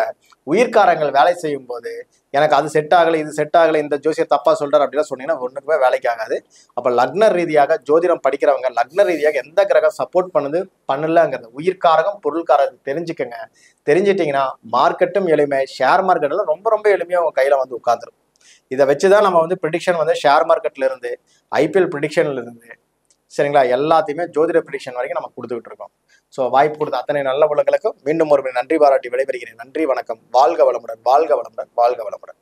உயிர்காரங்கள் வேலை செய்யும் போது எனக்கு அது செட் ஆகலை, இது செட் ஆகலை, இந்த ஜோசியர் தப்பா சொல்றாரு அப்படிலாம் சொன்னீங்கன்னா ஒண்ணுக்குமே வேலைக்கு ஆகாது. அப்ப லக்ன ரீதியாக ஜோதிடம் படிக்கிறவங்க லக்ன ரீதியாக எந்த கிரகம் சப்போர்ட் பண்ணுது பண்ணலங்கிறது உயிர்காரகம் பொருள்காரகம் தெரிஞ்சுக்கங்க. தெரிஞ்சிட்டீங்கன்னா மார்க்கெட்டும் எளிமை, ஷேர் மார்க்கெட்ல ரொம்ப ரொம்ப எளிமையா உங்க கையில உட்காந்துரும். இதை வச்சுதான் நம்ம ப்ரிடிக்ஷன் ஷேர் மார்க்கெட்ல இருந்து ஐபிஎல் ப்ரிடிக்ஷன்ல இருந்து சரிங்களா எல்லாத்தையுமே ஜோதிட ப்ரிடிக்ஷன் வரைக்கும் நம்ம கொடுத்துக்கிட்டு இருக்கோம். ஸோ வாய்ப்பு கொடுத்த அத்தனை நல்ல உள்ளங்களுக்கும் மீண்டும் ஒரு நன்றி பாராட்டி விடைபெறுகிறேன். நன்றி, வணக்கம். வாழ்க வளமுடன், வாழ்க வளமுடன், வாழ்க வளமுடன்.